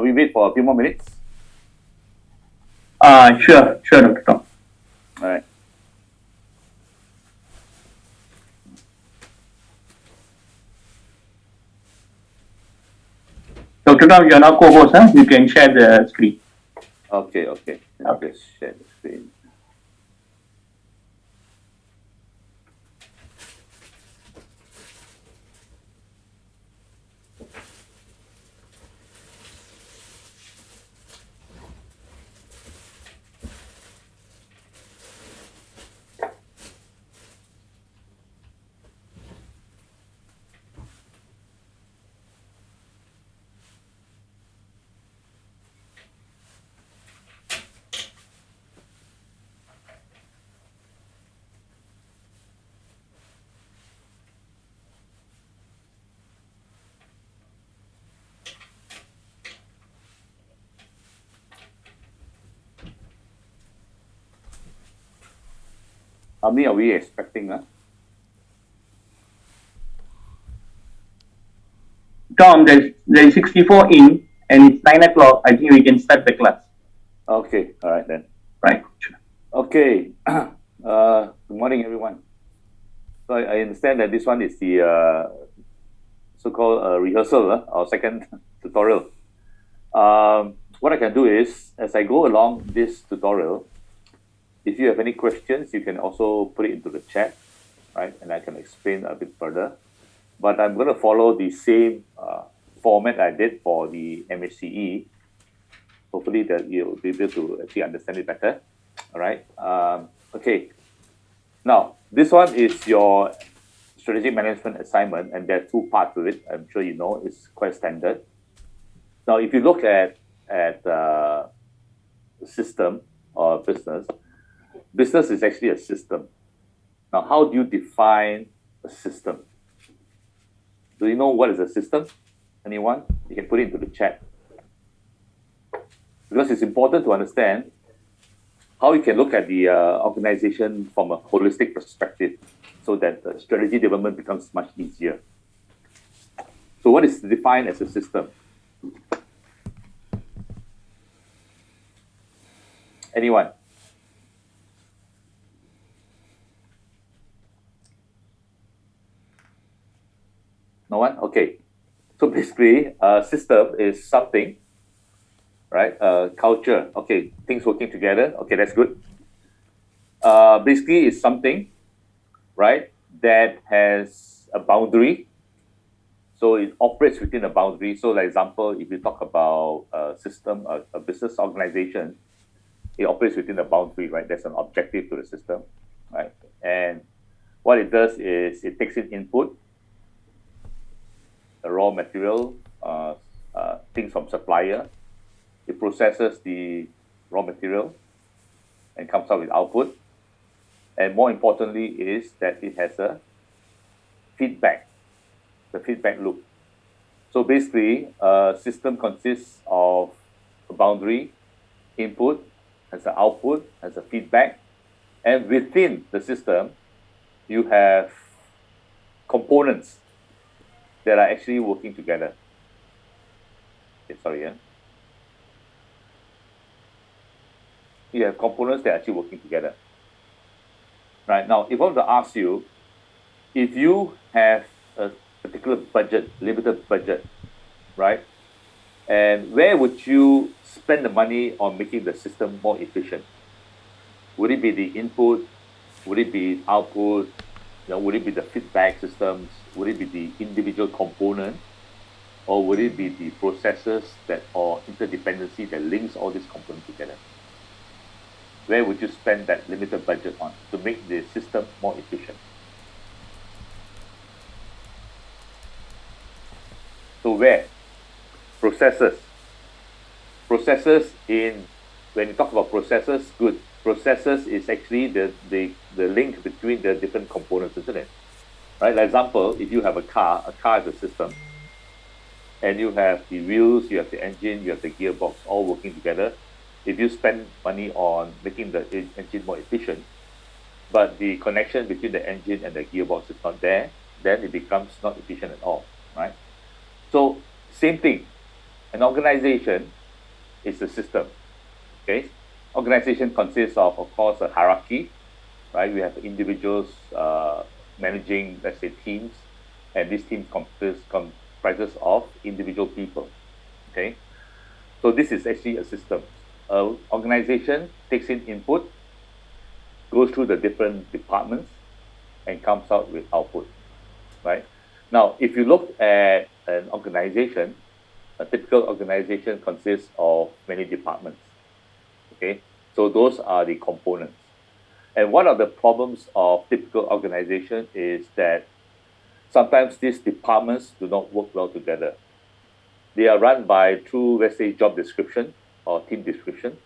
shall we wait for a few more minutes? Sure, Dr. Tom. All right. Dr. Tom, you're now co-host, huh? You can share the screen. Okay. Let me just share the screen. How many are we expecting? Tom, there's 64 in, and it's 9 o'clock. I think we can start the class. Okay, all right then. Right. Sure. Okay. Good morning, everyone. So I understand that this one is the so-called rehearsal, our second tutorial. What I can do is, as I go along this tutorial, if you have any questions, you can also put it into the chat, right? And I can explain a bit further. But I'm going to follow the same format I did for the MHCE. Hopefully that you'll be able to actually understand it better. All right. Okay. Now, this one is your strategic management assignment, and there are two parts to it. I'm sure you know it's quite standard. Now, if you look at the system or business is actually a system. Now, how do you define a system? Do you know what is a system? Anyone? You can put it into the chat. Because it's important to understand how you can look at the organization from a holistic perspective so that the strategy development becomes much easier. So what is defined as a system? Anyone? No one? Okay. So basically, a system is something, right? Culture. Okay, things working together. Okay, that's good. Basically, it's something, right, that has a boundary. So it operates within a boundary. So, like example, if you talk about a system, a business organization, it operates within a boundary, right? There's an objective to the system, right? And what it does is it takes in input, the raw material, things from supplier. It processes the raw material and comes out with output. And more importantly is that it has a feedback, the feedback loop. So basically, a system consists of a boundary, input, has an output, has a feedback, and within the system, you have components that are actually working together. Okay, sorry, yeah. You have components that are actually working together. Right, now, if I were to ask you, if you have a particular budget, limited budget, right? And where would you spend the money on making the system more efficient? Would it be the input? Would it be output? Would it be the feedback systems? Would it be the individual component? Or would it be the processes that or interdependency that links all these components together? Where would you spend that limited budget on to make the system more efficient? So where? Processes. Processes in, when you talk about processes, good. Processes is actually the link between the different components, isn't it? Right? Like example, if you have a car is a system. And you have the wheels, you have the engine, you have the gearbox all working together. If you spend money on making the engine more efficient, but the connection between the engine and the gearbox is not there, then it becomes not efficient at all, right? So same thing. An organization is a system. Okay, organization consists of course, a hierarchy, right? We have individuals managing, let's say, teams, and this team comprises of individual people. Okay, so this is actually a system. Organization takes in input, goes through the different departments, and comes out with output, right? Now, if you look at an organization, a typical organization consists of many departments. Okay, so those are the components. And one of the problems of typical organization is that sometimes these departments do not work well together. They are run by through, let's say, job description or team description.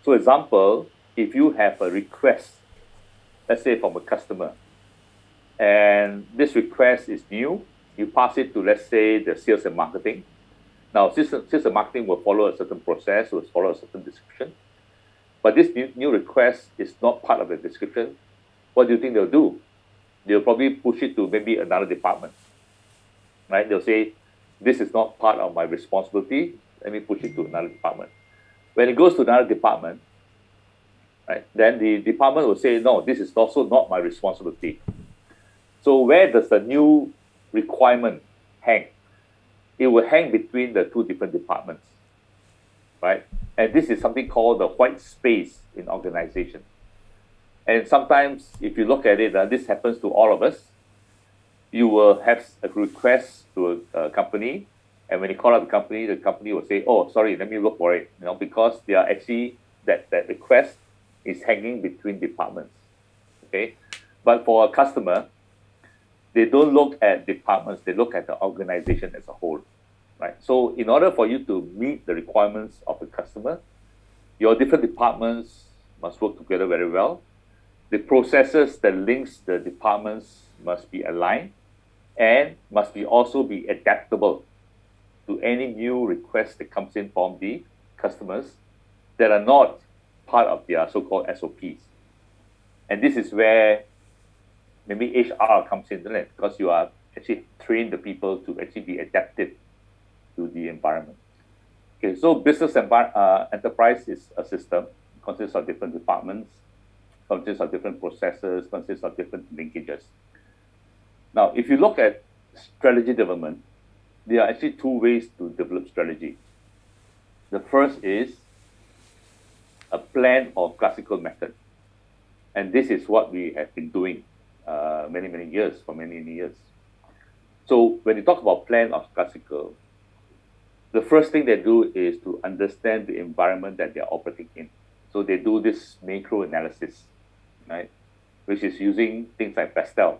So example, if you have a request, let's say from a customer, and this request is new, you pass it to, let's say, the sales and marketing. Now, sales and marketing will follow a certain process, will follow a certain description. But this new request is not part of the description. What do you think they'll do? They'll probably push it to maybe another department, right? They'll say, this is not part of my responsibility. Let me push it to another department. When it goes to another department, right, then the department will say, no, this is also not my responsibility. So where does the new requirement hang? It will hang between the two different departments, right? And this is something called the white space in organization. And sometimes, if you look at it, this happens to all of us. You will have a request to a company, and when you call out the company will say, "Oh, sorry, let me look for it." Because they are actually that request is hanging between departments. Okay, but for a customer, they don't look at departments; they look at the organization as a whole, right? So, in order for you to meet the requirements of the customer, your different departments must work together very well. The processes that links the departments must be aligned and must be also be adaptable to any new request that comes in from the customers that are not part of their so-called SOPs. And this is where maybe HR comes in, isn't it? Because you are actually train the people to actually be adaptive to the environment. Okay, so business enterprise is a system, consists of different departments, consists of different processes, consists of different linkages. Now, if you look at strategy development, there are actually two ways to develop strategy. The first is a plan or classical method. And this is what we have been doing many years, for many years. So when you talk about plan or classical, the first thing they do is to understand the environment that they're operating in. So they do this macro analysis, right? Which is using things like Pastel.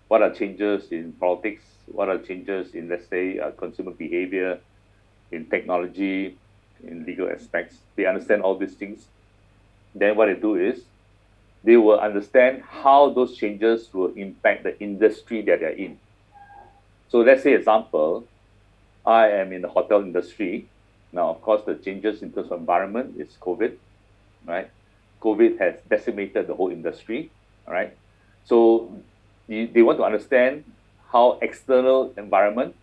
What are changes in politics? What are changes in, let's say, consumer behavior, in technology, in legal aspects? They understand all these things. Then what they do is they will understand how those changes will impact the industry that they're in. So let's say, example, I am in the hotel industry. Now, of course, the changes in terms of environment is COVID, right? COVID has decimated the whole industry, all right? So they want to understand how external environment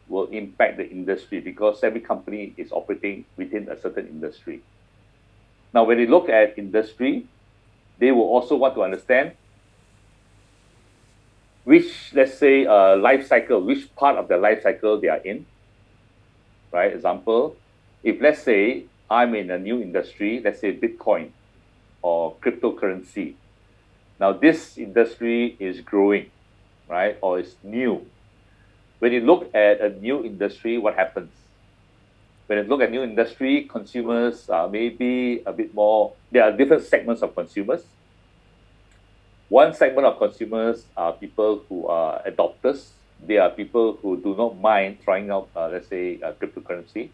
will impact the industry because every company is operating within a certain industry. Now, when they look at industry, they will also want to understand which, let's say, life cycle, which part of the life cycle they are in, right? Example, if let's say I'm in a new industry, let's say Bitcoin or cryptocurrency. Now, this industry is growing, right? Or it's new. When you look at a new industry, what happens? When you look at new industry, consumers are maybe a bit more, there are different segments of consumers. One segment of consumers are people who are adopters. They are people who do not mind trying out, let's say, cryptocurrency.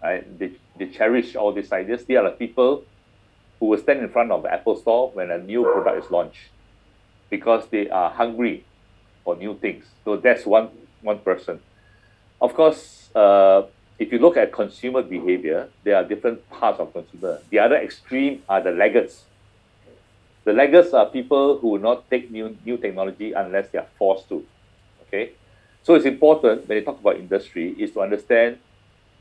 Right? They cherish all these ideas. They are the people who will stand in front of the Apple Store when a new product is launched because they are hungry for new things. So that's one person. Of course, if you look at consumer behavior, there are different parts of consumer. The other extreme are the laggards. The laggards are people who will not take new technology unless they are forced to. Okay, so it's important when you talk about industry is to understand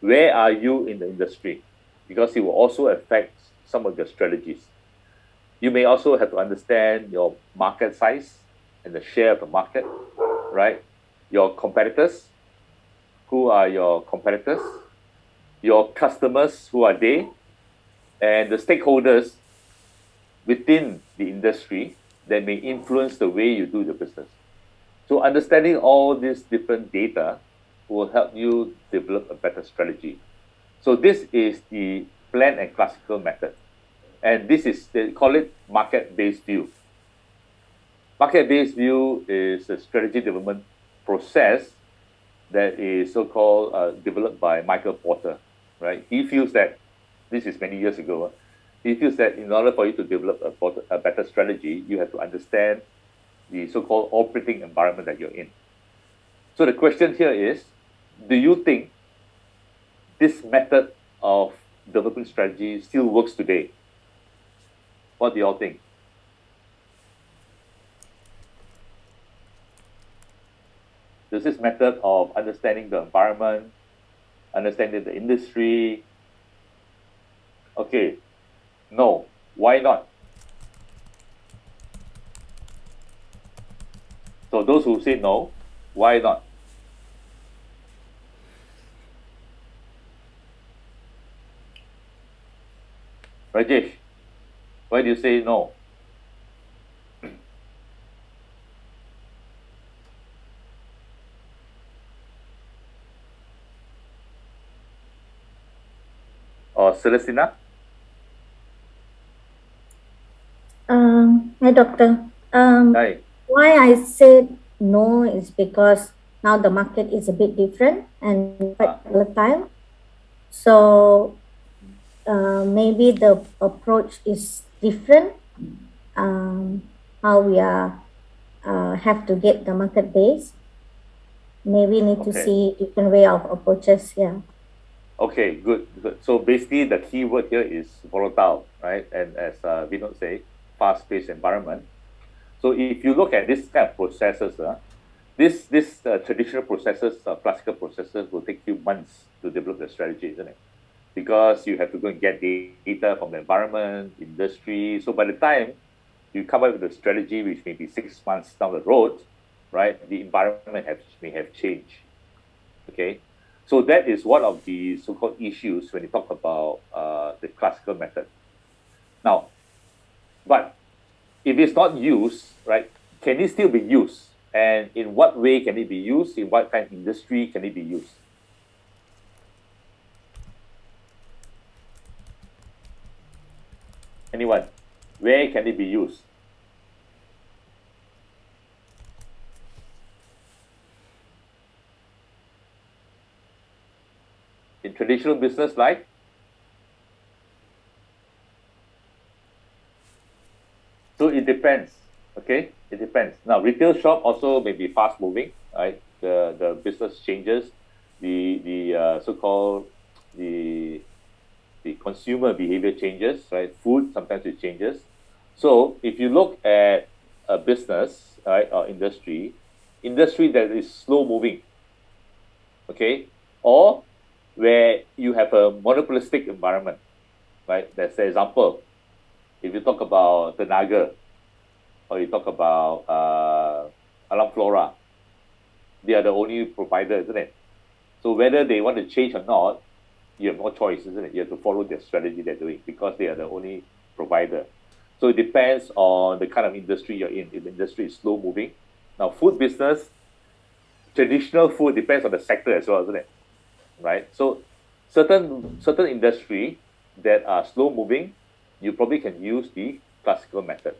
where are you in the industry? Because it will also affect some of your strategies. You may also have to understand your market size and the share of the market, right? Your competitors, who are your competitors? Your customers, who are they? And the stakeholders within the industry that may influence the way you do the business. So understanding all these different data will help you develop a better strategy. So this is the plan and classical method. And this is, they call it market-based view. Market-based view is a strategy development process that is so-called developed by Michael Porter, right? He feels that, this is many years ago, he feels that in order for you to develop a better strategy, you have to understand the so-called operating environment that you're in. So the question here is, do you think this method of developing strategy still works today? What do you all think? Does this method of understanding the environment, understanding the industry? Okay, no. Why not? So those who say no, why not? Rajesh, why do you say no? Or Celestina? Hi, doctor. Hi. Why I said no is because now the market is a bit different and quite volatile. So maybe the approach is different. How we are have to get the market base. Maybe need to Okay. see different way of approaches. Yeah. Okay, good, good. So basically, the key word here is volatile, right? And as Vinod say, fast-paced environment. So if you look at this kind of processes, this traditional processes, classical processes, will take you months to develop the strategy, isn't it? Because you have to go and get data from the environment, industry. So by the time you come up with a strategy, which may be 6 months down the road, right? The environment may have changed. Okay, so that is one of the so-called issues when you talk about the classical method. Now, but if it's not used, right, can it still be used? And in what way can it be used? In what kind of industry can it be used? Anyone? Where can it be used? In traditional business, like? So it depends. Okay, it depends. Now, retail shop also may be fast moving, right? The business changes, the so-called the consumer behavior changes, right? Food sometimes it changes. So if you look at a business, right, or industry that is slow moving, okay, or where you have a monopolistic environment, right? That's the example. If you talk about the Naga, or you talk about Alam Flora, they are the only provider, isn't it? So whether they want to change or not, you have no choice, isn't it? You have to follow their strategy they're doing because they are the only provider. So it depends on the kind of industry you're in. If the industry is slow moving. Now, food business, traditional food depends on the sector as well, isn't it? Right? So certain industry that are slow moving, you probably can use the classical method.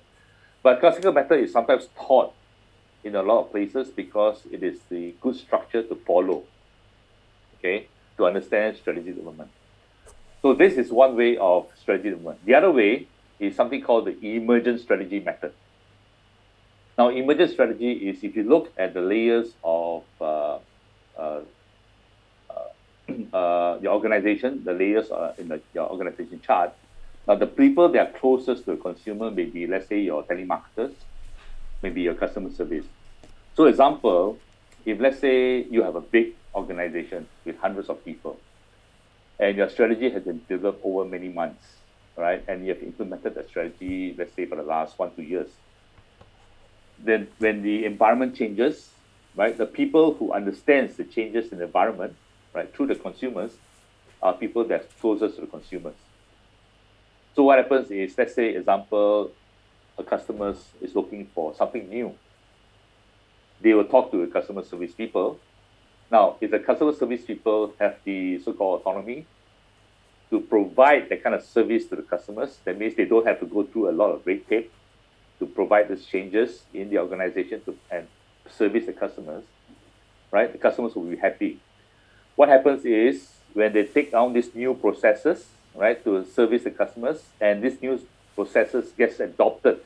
But classical method is sometimes taught in a lot of places because it is the good structure to follow, okay, to understand strategy development. So this is one way of strategy development. The other way is something called the emergent strategy method. Now, emergent strategy is if you look at the layers of uh, your organization, the layers in your organization chart. Now, the people that are closest to the consumer may be, let's say, your telemarketers, maybe your customer service. So, example, if let's say you have a big organization with hundreds of people, and your strategy has been developed over many months, right? And you have implemented the strategy, let's say for the last 1-2 years. Then when the environment changes, right, the people who understands the changes in the environment, right, through the consumers, are people that's closest to the consumers. So what happens is, let's say, example, a customer is looking for something new. They will talk to the customer service people. Now, if the customer service people have the so-called autonomy to provide that kind of service to the customers, that means they don't have to go through a lot of red tape to provide these changes in the organization and service the customers, right? The customers will be happy. What happens is when they take down these new processes, right, to service the customers, and these new processes gets adopted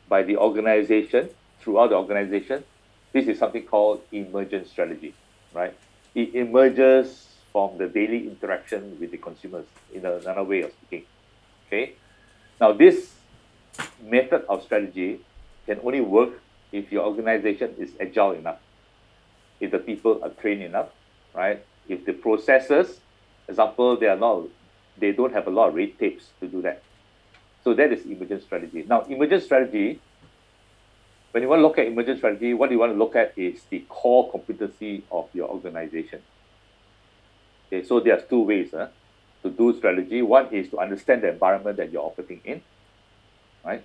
by the organization, throughout the organization, this is something called emergent strategy, right? It emerges from the daily interaction with the consumers in another way of speaking, okay? Now, this method of strategy can only work if your organization is agile enough, if the people are trained enough, right? If the processes, example, they don't have a lot of red tapes to do that. So that is emergent strategy. Now, emergent strategy, when you want to look at emergent strategy, what you want to look at is the core competency of your organization. Okay, so there's two ways to do strategy. One is to understand the environment that you're operating in, right?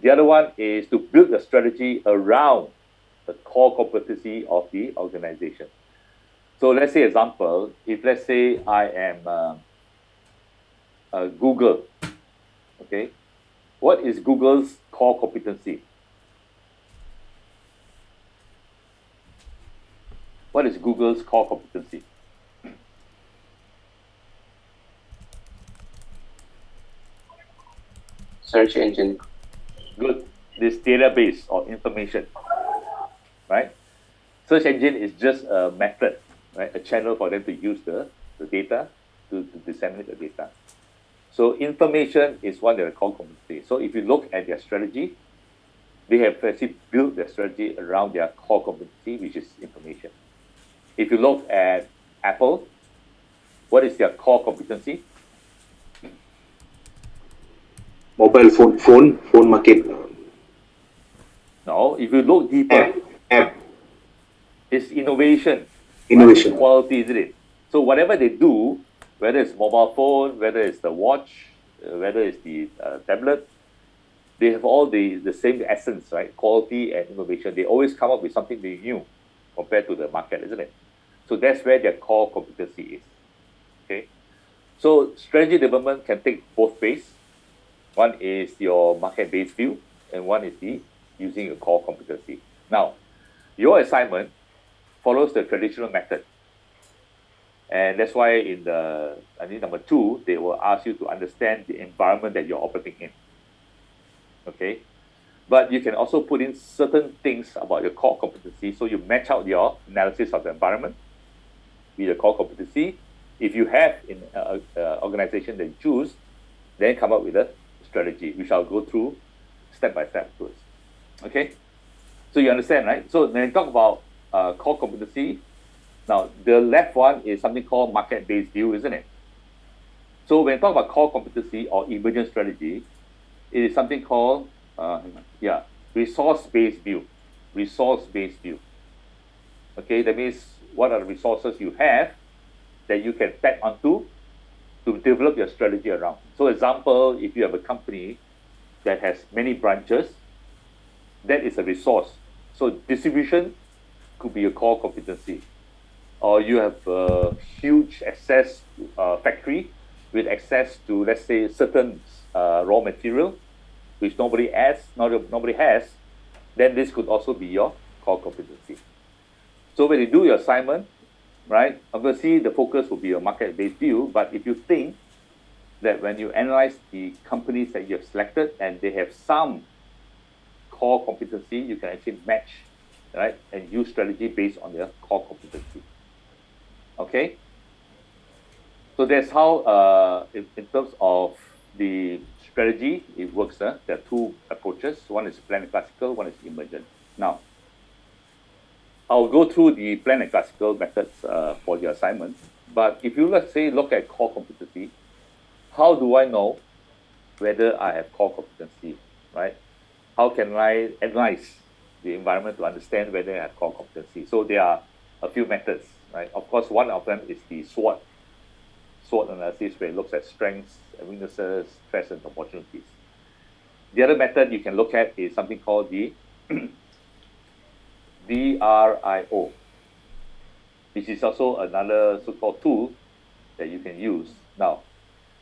The other one is to build a strategy around the core competency of the organization. So let's say, example, if let's say I am Google, okay, what is Google's core competency? What is Google's core competency? Search engine. Good. This database of information, right? Search engine is just a method, right? A channel for them to use the data to disseminate the data. So information is one that they call competency. So if you look at their strategy, they have actually built their strategy around their core competency, which is information. If you look at Apple, what is their core competency? Mobile phone market. No, if you look deeper, App. it's innovation. Innovation. Right? Quality, isn't it? So whatever they do, whether it's mobile phone, whether it's the watch, whether it's the tablet, they have all the same essence, right? Quality and innovation. They always come up with something new compared to the market, isn't it? So that's where their core competency is. Okay. So strategy development can take both ways. One is your market-based view, and one is the using your core competency. Now, your assignment follows the traditional method. And that's why in I think number 2, they will ask you to understand the environment that you're operating in. Okay. But you can also put in certain things about your core competency. So you match out your analysis of the environment with your core competency. If you have in an organization that you choose, then come up with a strategy, which I'll go through step by step first. Okay. So you understand, right? So when you talk about core competency, now the left one is something called market-based view, isn't it? So when you talk about core competency or emergent strategy, it is something called resource-based view. Resource-based view. Okay, that means what are the resources you have that you can tap onto to develop your strategy around. So example, if you have a company that has many branches, that is a resource. So distribution could be a core competency. Or you have a huge access factory with access to, let's say, certain raw material, which nobody has, then this could also be your core competency. So when you do your assignment, right, obviously the focus will be your market-based view, but if you think that when you analyze the companies that you have selected and they have some core competency, you can actually match, right, and use strategy based on their core competency. Okay? So that's how, in terms of the strategy, it works. There are two approaches. One is plan and classical, one is emergent. Now, I'll go through the plan and classical methods for your assignment. But if you, let's say, look at core competency, how do I know whether I have core competency, right? How can I analyze the environment to understand whether I have core competency? So there are a few methods, right? Of course, one of them is the SWOT analysis, where it looks at strengths, weaknesses, threats, and opportunities. The other method you can look at is something called the DRIO, which is also another so-called tool that you can use. Now,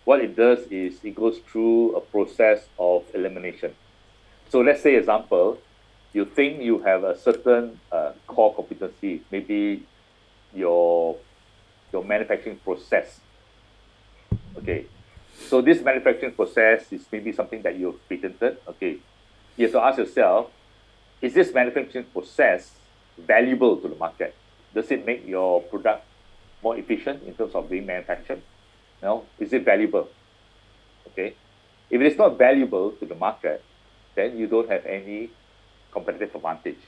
what it does is it goes through a process of elimination. So let's say, example, you think you have a certain core competency, maybe your manufacturing process. Okay, so this manufacturing process is maybe something that you've patented. Okay, you have to ask yourself, is this manufacturing process valuable to the market? Does it make your product more efficient in terms of being manufactured? No, is it valuable? Okay, if it is not valuable to the market, then you don't have any competitive advantage.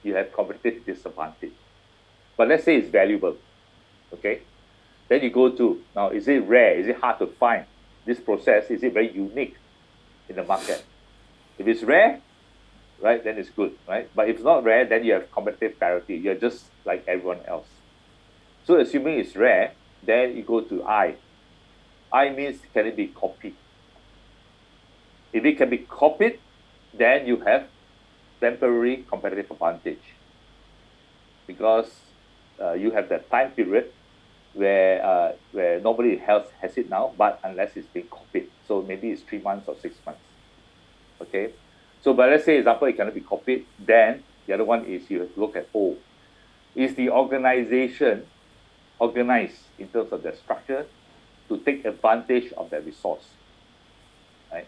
You have competitive disadvantage. But let's say it's valuable. Okay, then you go to, now, is it rare? Is it hard to find? This process, is it very unique in the market? If it's rare, right, then it's good, right? But if it's not rare, then you have competitive parity. You're just like everyone else. So assuming it's rare, then you go to I. I means, can it be copied? If it can be copied, then you have temporary competitive advantage, because you have that time period where nobody else has it now, but unless it's being copied. So maybe it's 3 months or 6 months. Okay, so but let's say, example, it cannot be copied, then the other one is you have to look at, oh, is the organization organized in terms of their structure to take advantage of that resource, right?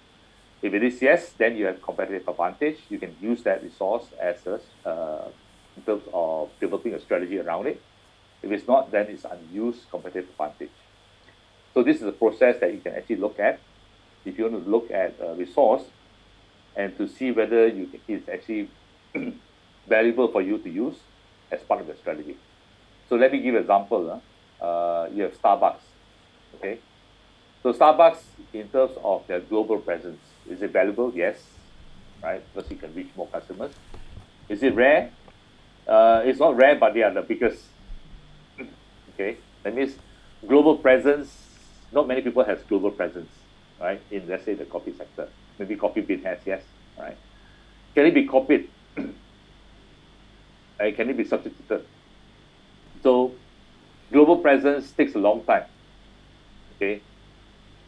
If it is yes, then you have competitive advantage. You can use that resource as in terms of developing a strategy around it. If it's not, then it's unused competitive advantage. So this is a process that you can actually look at if you want to look at a resource and to see whether it's actually valuable for you to use as part of the strategy. So let me give an example. You have Starbucks. Okay, so Starbucks, in terms of their global presence, is it valuable? Yes, right, because you can reach more customers. Is it rare? It's not rare, but they are the biggest. Okay, that means global presence. Not many people have global presence, right? In, let's say, the coffee sector. Maybe Coffee Bean has, yes, right? Can it be copied? Can it be substituted? So global presence takes a long time. Okay,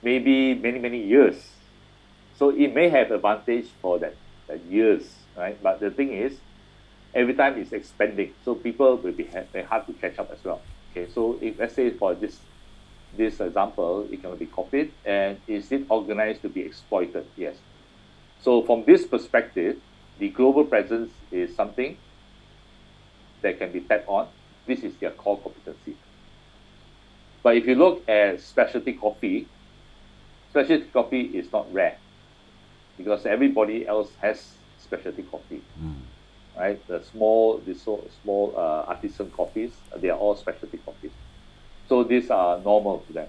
maybe many years. So it may have advantage for that years, right? But the thing is, every time it's expanding, so people will be very hard to catch up as well. Okay, so if, let's say, for this example, it cannot be copied, and is it organized to be exploited? Yes. So from this perspective, the global presence is something that can be tapped on. This is their core competency. But if you look at specialty coffee is not rare, because everybody else has specialty coffee. Right? The small artisan coffees, they are all specialty coffees. So these are normal to them,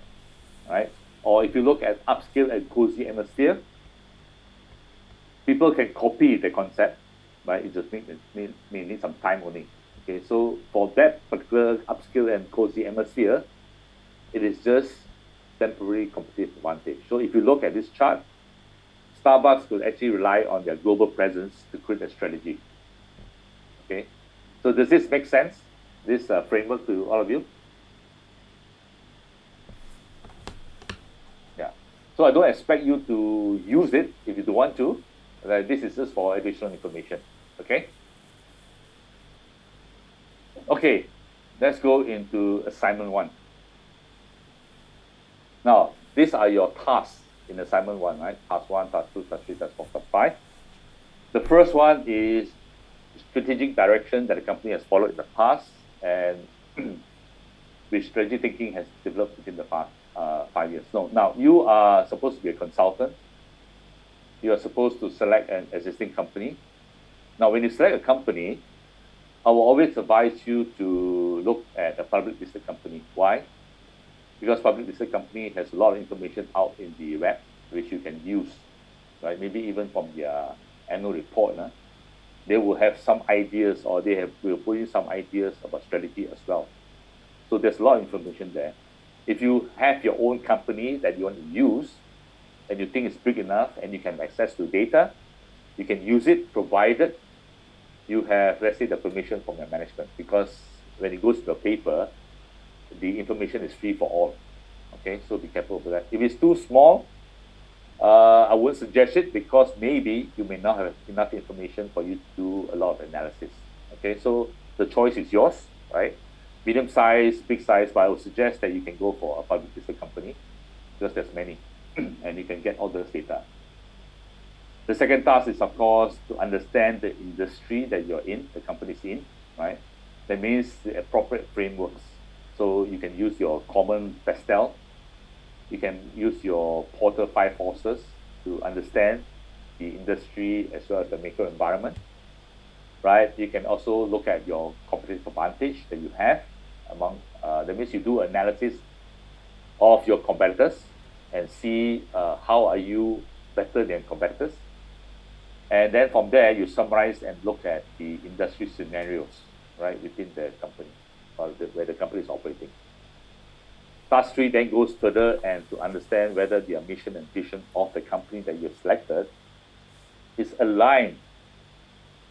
right? Or if you look at upscale and cozy atmosphere, people can copy the concept, right? It just may need some time only. Okay, so for that particular upscale and cozy atmosphere, it is just temporary competitive advantage. So if you look at this chart, Starbucks will actually rely on their global presence to create a strategy. Okay, so does this make sense, this framework, to all of you? Yeah. So I don't expect you to use it if you don't want to. This is just for additional information. Okay. Okay, let's go into assignment 1. Now, these are your tasks in assignment 1, right? Task 1, task 2, task 3, task 4, task 5. The first one is strategic direction that the company has followed in the past, and which strategic thinking has developed within the past 5 years. No, now you are supposed to be a consultant. You are supposed to select an existing company. Now, when you select a company, I will always advise you to look at a public listed company. Why? because public listed company has a lot of information out in the web which you can use, right? Maybe even from their annual report, they will have some ideas, or will put in some ideas about strategy as well. So there's a lot of information there. If you have your own company that you want to use and you think it's big enough and you can have access to data, you can use it provided you have, let's say, the permission from your management, because when it goes to the paper, the information is free for all. Okay, so be careful with that. If it's too small, I wouldn't suggest it, because maybe you may not have enough information for you to do a lot of analysis. Okay, so the choice is yours, right? Medium size, big size, but I would suggest that you can go for a public listed company, because there's many and you can get all those data. The second task is, of course, to understand the industry that you're in, the company's in, right? That means the appropriate frameworks. So you can use your common pastel, you can use your Porter 5 forces to understand the industry as well as the macro environment, right? You can also look at your competitive advantage that you have among, that means you do analysis of your competitors and see how are you better than competitors. And then from there, you summarize and look at the industry scenarios, right, within the company, or where the company is operating. Task 3 then goes further and to understand whether the mission and vision of the company that you've selected is aligned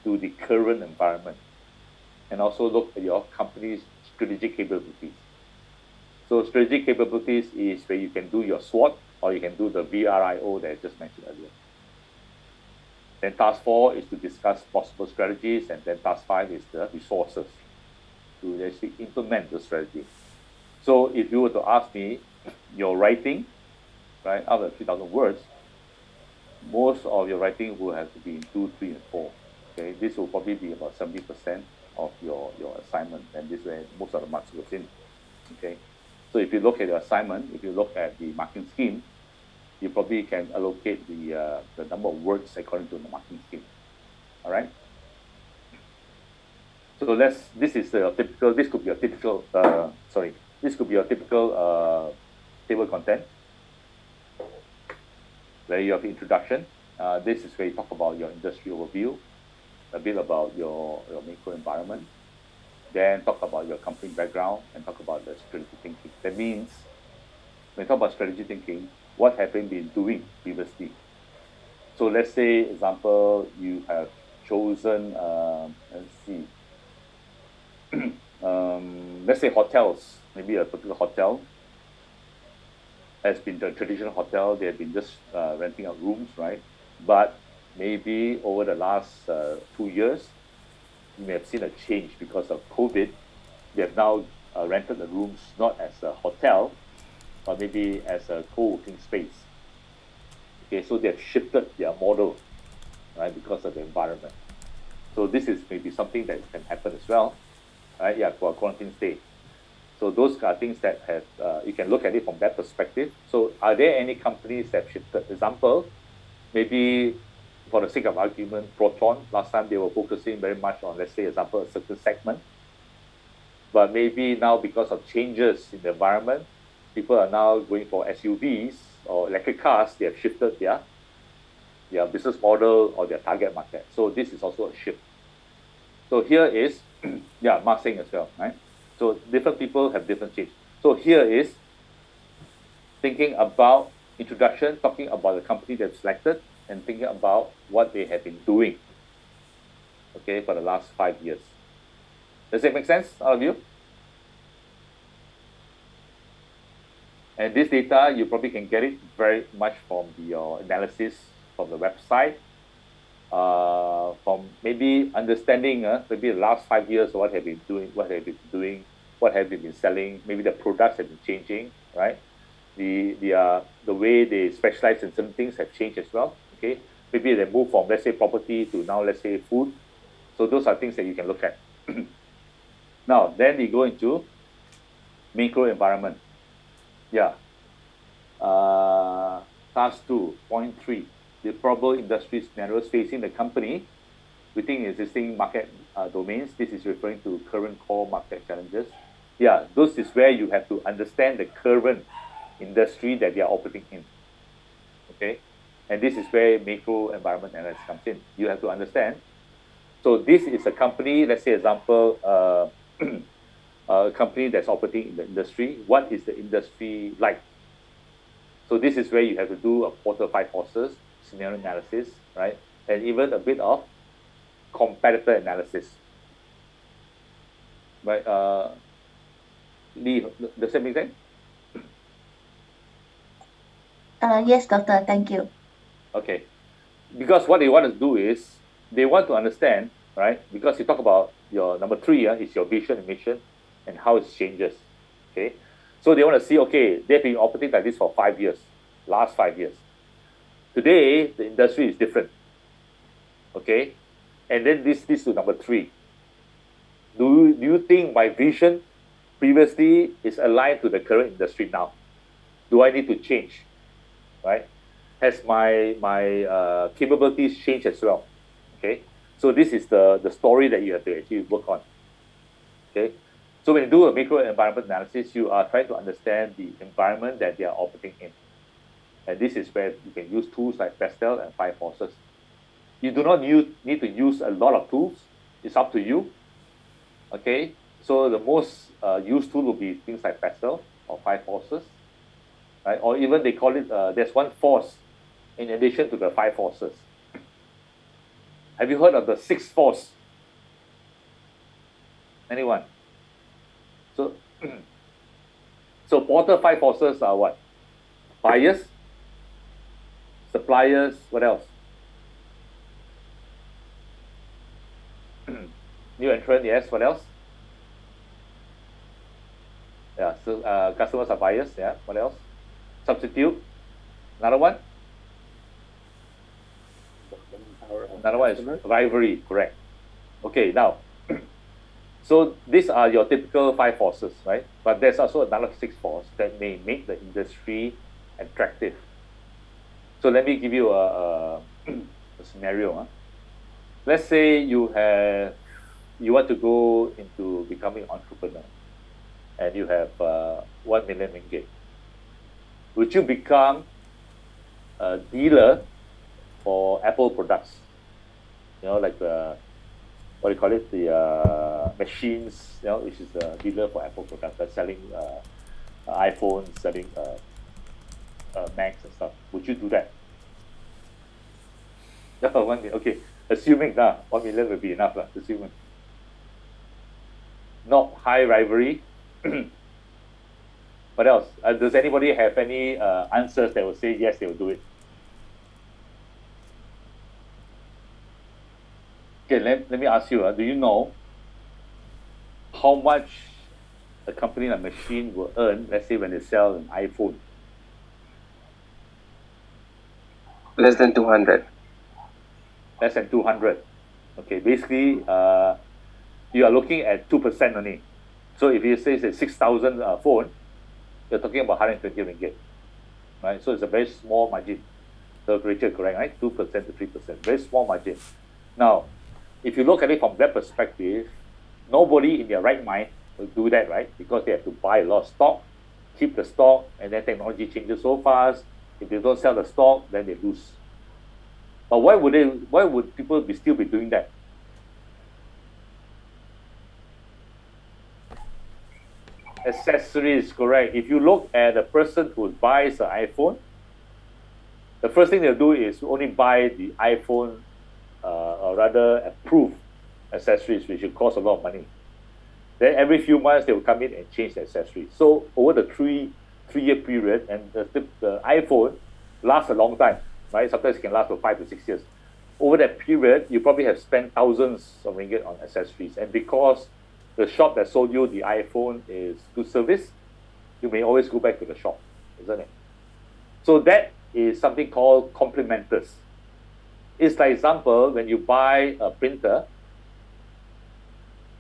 to the current environment, and also look at your company's strategic capabilities. So strategic capabilities is where you can do your SWOT, or you can do the VRIO that I just mentioned earlier. Then task 4 is to discuss possible strategies, and then task 5 is the resources to actually implement the strategy. So if you were to ask me, your writing, right, out of 3,000 words, most of your writing will have to be in 2, 3, and 4. Okay, this will probably be about 70% of your assignment, and this is where most of the marks goes in. Okay, so if you look at your assignment, if you look at the marking scheme, you probably can allocate the number of words according to the marking scheme. All right. So this is a typical. This could be a typical. This could be a typical table content where you have introduction. This is where you talk about your industry overview, a bit about your macro environment, then talk about your company background, and talk about the strategic thinking. That means when you talk about strategy thinking, what have you been doing previously? So let's say, example, you have chosen, let's say hotels, maybe a particular hotel has been the traditional hotel, they have been just renting out rooms, right? But maybe over the last 2 years, you may have seen a change because of COVID. They have now rented the rooms not as a hotel, but maybe as a co-working space. Okay, so they have shifted their model, right, because of the environment. So this is maybe something that can happen as well, right? Yeah, for a quarantine stay. So those are things that have, you can look at it from that perspective. So are there any companies that have shifted? Example, maybe for the sake of argument, Proton, last time they were focusing very much on, let's say, example, a certain segment. But maybe now because of changes in the environment, people are now going for SUVs or electric cars. They have shifted their business model or their target market. So this is also a shift. So here is, yeah, Mark saying as well, right? So different people have different change. So here is thinking about introduction, talking about the company they've selected, and thinking about what they have been doing, okay, for the last 5 years. Does it make sense, all of you? And this data, you probably can get it very much from your analysis from the website, from maybe understanding maybe the last 5 years, what have you been doing, what have you been selling, maybe the products have been changing, right? The way they specialize in certain things have changed as well, okay? Maybe they move from, let's say, property to now, let's say, food. So those are things that you can look at. Now, then we go into macro environment. Yeah. Task 2.3, the probable industry scenarios facing the company within existing market domains. This is referring to current core market challenges. Yeah, those is where you have to understand the current industry that they are operating in. Okay, and this is where macro environment analysis comes in. You have to understand. So this is a company, let's say example, a company that's operating in the industry. What is the industry like? So this is where you have to do a quarter five horses scenario analysis, right? And even a bit of competitor analysis. Right? Lee, does that make sense? Yes, doctor. Thank you. Okay. Because what they want to do is they want to understand, right? Because you talk about your number three, is your vision and mission and how it changes. Okay. So they want to see, okay, they've been operating like this for 5 years, last 5 years. Today, the industry is different. Okay. And then this leads to number three. Do you think my vision previously is aligned to the current industry now? Do I need to change? Right? Has my capabilities changed as well? Okay. So this is the story that you have to actually work on. Okay. So when you do a macro environment analysis, you are trying to understand the environment that they are operating in. And this is where you can use tools like Pastel and Five Forces. You do not need to use a lot of tools. It's up to you. Okay. So the most used tool will be things like Pastel or Five Forces. Right? Or even they call it, there's one force in addition to the five forces. Have you heard of the sixth force? Anyone? So, so Porter five forces are what? Buyers, suppliers, what else? New entrant, yes, what else? Yeah, so customers are buyers, yeah, what else? Substitute, another one? Another one is rivalry, correct. Okay, now, so these are your typical five forces, right? But there's also another sixth force that may make the industry attractive. So let me give you a scenario. Let's say you want to go into becoming an entrepreneur and you have 1 million ringgit. Would you become a dealer for Apple products? You know, like the, what do you call it? The machines, you know, which is a dealer for Apple products, that's selling iPhones, selling Macs and stuff. Would you do that? 1 million, okay. Assuming 1 million will be enough, assuming. Not high rivalry. What else? Does anybody have any answers that will say yes, they will do it? Okay, let me ask you, do you know how much a company like Machine will earn, let's say when they sell an iPhone? Less than 200. Less than 200. Okay, basically, you are looking at 2% only. So if you say it's a 6,000 phone, you're talking about 120 ringgit, right? So it's a very small margin. So Rachel, correct, right? 2% to 3%, very small margin. Now, if you look at it from that perspective, nobody in their right mind will do that, right? Because they have to buy a lot of stock, keep the stock, and then technology changes so fast. If they don't sell the stock, then they lose. But why would people still be doing that? Accessories, correct. If you look at a person who buys an iPhone, the first thing they'll do is only buy the iPhone, or rather approved accessories, which will cost a lot of money. Then every few months they will come in and change the accessories. So over the three-year period, and the iPhone lasts a long time, right? Sometimes it can last for 5 to 6 years. Over that period, you probably have spent thousands of ringgit on accessories, and because the shop that sold you the iPhone is good service, you may always go back to the shop, isn't it? So that is something called complementers. It's like example, when you buy a printer,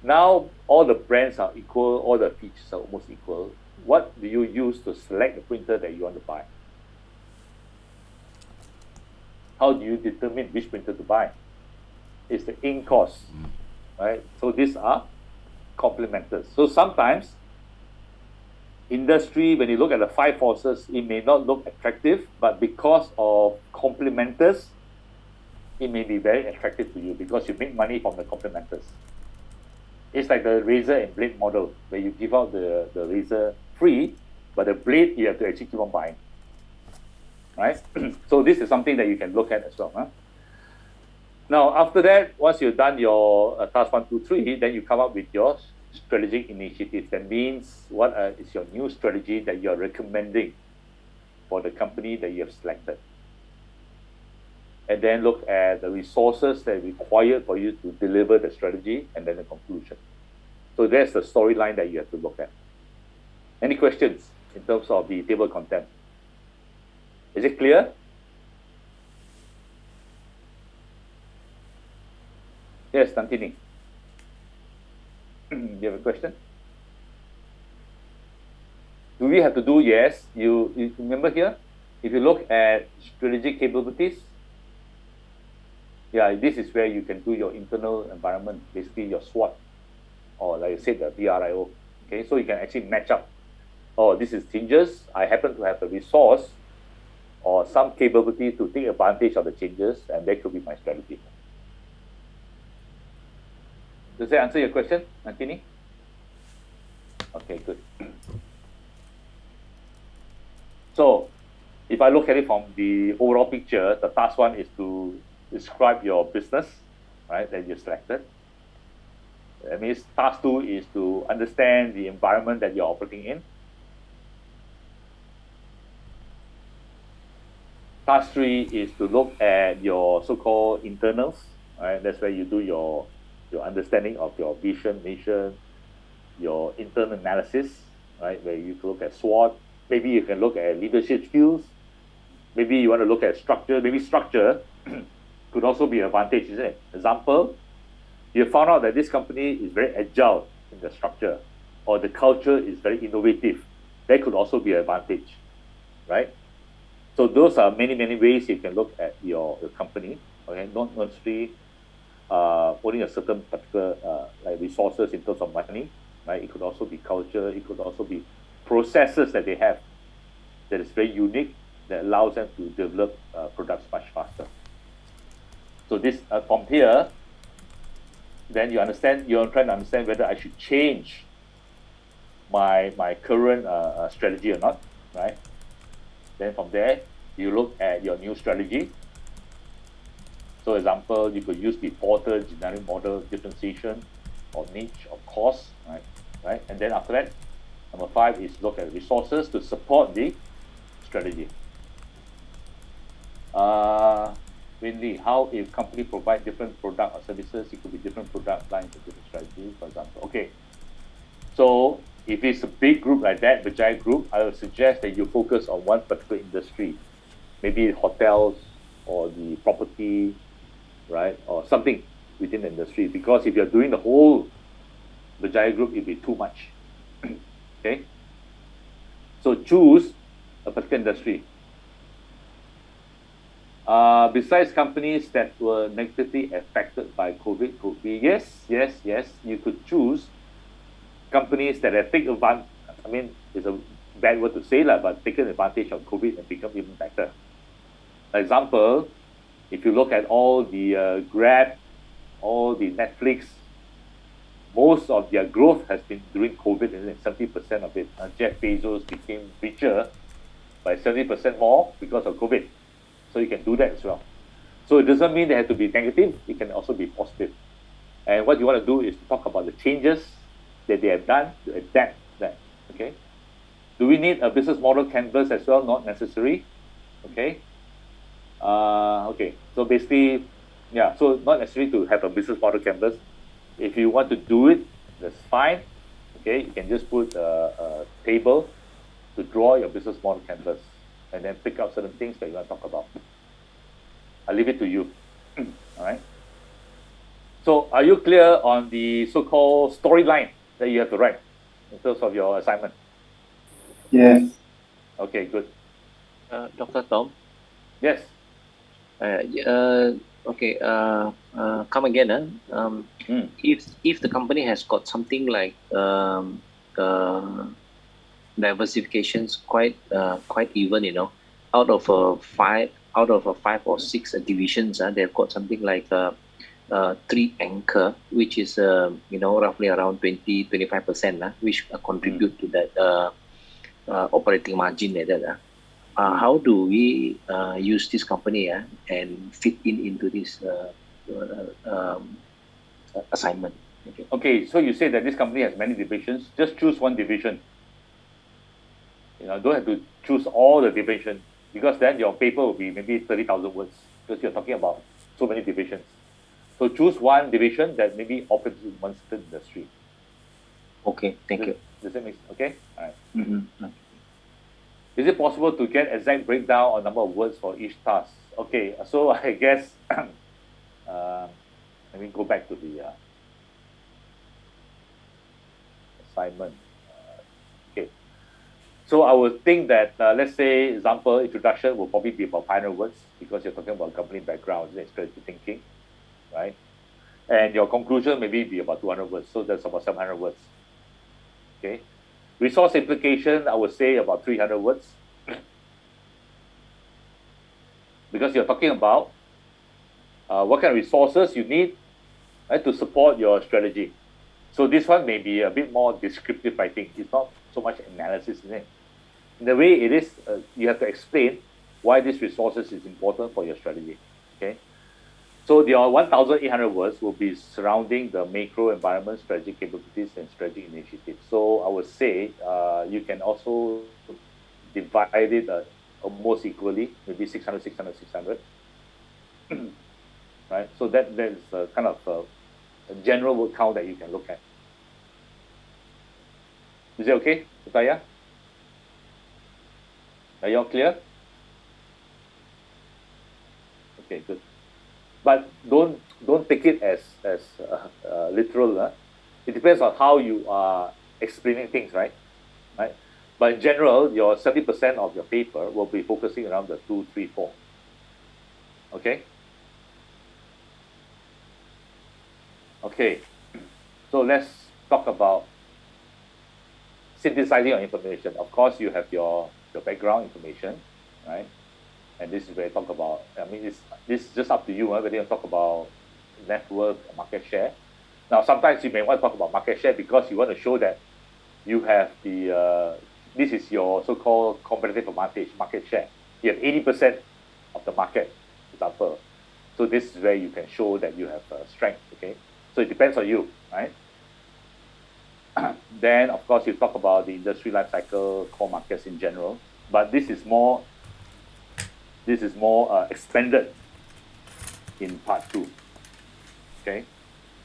now all the brands are equal, all the features are almost equal. What do you use to select the printer that you want to buy? How do you determine which printer to buy? It's the ink cost, right? So these are complementers. So sometimes industry, when you look at the five forces, it may not look attractive, but because of complementers, it may be very attractive to you because you make money from the complementers. It's like the razor and blade model, where you give out the razor free, but the blade you have to actually keep on buying. Right? So this is something that you can look at as well. Huh? Now, after that, once you've done your task 1, 2, 3, then you come up with your strategic initiatives. That means what is your new strategy that you're recommending for the company that you have selected. And then look at the resources that are required for you to deliver the strategy, and then the conclusion. So that's the storyline that you have to look at. Any questions in terms of the table content? Is it clear? Yes, Tantini. You have a question? Do we have to do? Yes. You remember here? If you look at strategic capabilities, yeah, this is where you can do your internal environment, basically your SWOT, or like I said, the BRIO. Okay, so you can actually match up. Oh, this is changes. I happen to have the resource or some capability to take advantage of the changes, and that could be my strategy. Does that answer your question, Nantini? Okay, good. So, if I look at it from the overall picture, the task 1 is to describe your business, right, that you selected. That means task 2 is to understand the environment that you're operating in. Task 3 is to look at your so-called internals, right? That's where you do your understanding of your vision, mission, your internal analysis, right? Where you can look at SWOT. Maybe you can look at leadership skills. Maybe you want to look at structure. Maybe structure could also be an advantage, isn't it? Example, you found out that this company is very agile in the structure, or the culture is very innovative. That could also be an advantage, right? So those are many, many ways you can look at your company. Okay, not necessarily only a certain particular like resources in terms of money, right? It could also be culture. It could also be processes that they have that is very unique, that allows them to develop products much faster. So this from here, then you're trying to understand whether I should change my current strategy or not, right? Then from there, you look at your new strategy. So example, you could use the Porter generic model differentiation or niche or cost, right? And then after that, number 5 is look at resources to support the strategy. Mainly, how if company provide different product or services, it could be different product lines and different strategies, for example. Okay, so if it's a big group like that, the giant group, I would suggest that you focus on one particular industry, maybe hotels or the property, right, or something within the industry. Because if you're doing the whole Vijaya group, it'll be too much. Okay, so choose a particular industry. Besides companies that were negatively affected by COVID, could be yes, you could choose companies that have taken advantage. I mean, it's a bad word to say, but taken advantage of COVID and become even better. For example, if you look at all the Grab, all the Netflix, most of their growth has been during COVID, and 70% of it. Jeff Bezos became richer by 70% more because of COVID. So you can do that as well. So it doesn't mean they have to be negative. It can also be positive. And what you want to do is to talk about the changes that they have done to adapt that. Okay. Do we need a business model canvas as well? Not necessary. Okay. Okay. So basically, yeah. So not necessary to have a business model canvas. If you want to do it, that's fine. Okay. You can just put a table to draw your business model canvas, and then pick out certain things that you want to talk about. I'll leave it to you. All right. So are you clear on the so-called storyline that you have to write in terms of your assignment? Yes. Okay, good. Dr. Tom? Yes. Okay, come again. If the company has got something like diversification's quite even, you know. Out of five or six divisions, they've got something like three anchor, which is roughly around 20-25%, which contribute to that operating margin like that. How do we use this company and fit into this assignment? Okay. Okay, so you say that this company has many divisions. Just choose one division. Don't have to choose all the division, because then your paper will be maybe 30,000 words, because you're talking about so many divisions. So choose one division that maybe operates in one certain industry. Okay, thank you. Does that make sense? Okay? All right. Mm-hmm. Is it possible to get exact breakdown on number of words for each task? Okay, so I guess let me go back to the assignment. Okay, so I would think that let's say example introduction will probably be about 500 words, because you're talking about company background and strategy thinking, right? And your conclusion maybe be about 200 words, so that's about 700 words. Okay, resource implication I would say about 300 words, because you're talking about what kind of resources you need, right, to support your strategy. So this one may be a bit more descriptive writing. It's not so much analysis in it. In the way it is, you have to explain why these resources is important for your strategy. Okay. So your 1,800 words will be surrounding the macro environment, strategic capabilities, and strategic initiatives. So I would say you can also divide it almost equally, maybe 600, 600, 600. Right? So that's kind of a general word count that you can look at. Is it okay, Utaya? Are you all clear? Okay, good. But don't take it as literal. It depends on how you are explaining things, right? Right. But in general, your 70% of your paper will be focusing around the 2, 3, 4. Okay. Okay. So let's talk about synthesizing your information. Of course, you have your background information, right? And this is where you talk about, I mean, this is just up to you, whether you talk about network or market share. Now, sometimes you may want to talk about market share because you want to show that you have this is your so-called competitive advantage, market share. You have 80% of the market, for example. So this is where you can show that you have strength, okay? So it depends on you, right? Then, of course, you talk about the industry life cycle, core markets in general, but this is more expanded in part 2. Okay,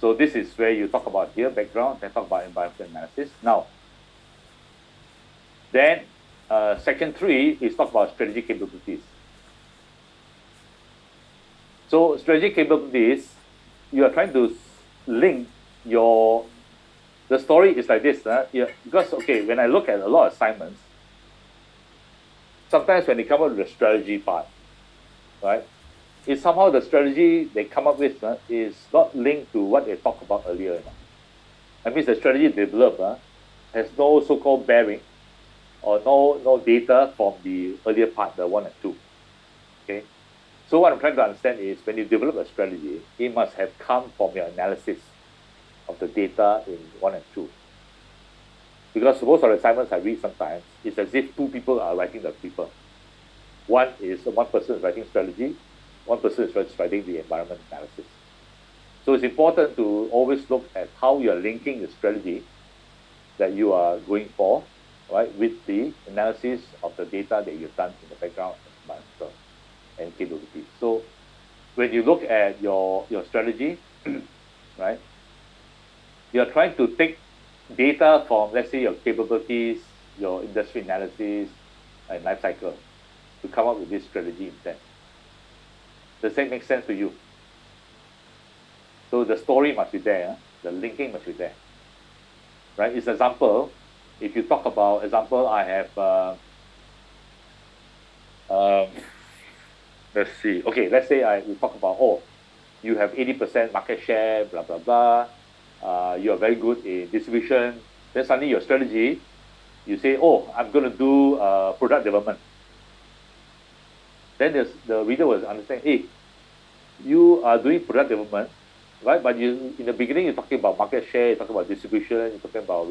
so this is where you talk about here background, then talk about environmental analysis. Now, then section 3 is talk about strategic capabilities. So strategic capabilities, you are trying to link the story is like this, because okay, when I look at a lot of assignments, sometimes when they come up with the strategy part, right, it's somehow the strategy they come up with is not linked to what they talked about earlier. That means the strategy developed has no so-called bearing or no data from the earlier part, the 1 and 2. Okay, so what I'm trying to understand is when you develop a strategy, it must have come from your analysis of the data in 1 and 2. Because most of the assignments I read sometimes, it's as if 2 people are writing the paper. One person is writing strategy, one person is writing the environment analysis. So it's important to always look at how you're linking the strategy that you are going for, right, with the analysis of the data that you've done in the background and capabilities. So when you look at your strategy, right, you're trying to take data from, let's say, your capabilities, your industry analysis, and life cycle to come up with this strategy instead. Does that make sense to you? So the story must be there, the linking must be there, right? It's example. If you talk about example, I have let's see. Okay, let's say we talk about you have 80% market share, blah blah blah. You are very good in distribution. Then suddenly your strategy, you say, oh, I'm going to do product development. Then the reader will understand, hey, you are doing product development, right? But you, in the beginning, you're talking about market share, you're talking about distribution, you're talking about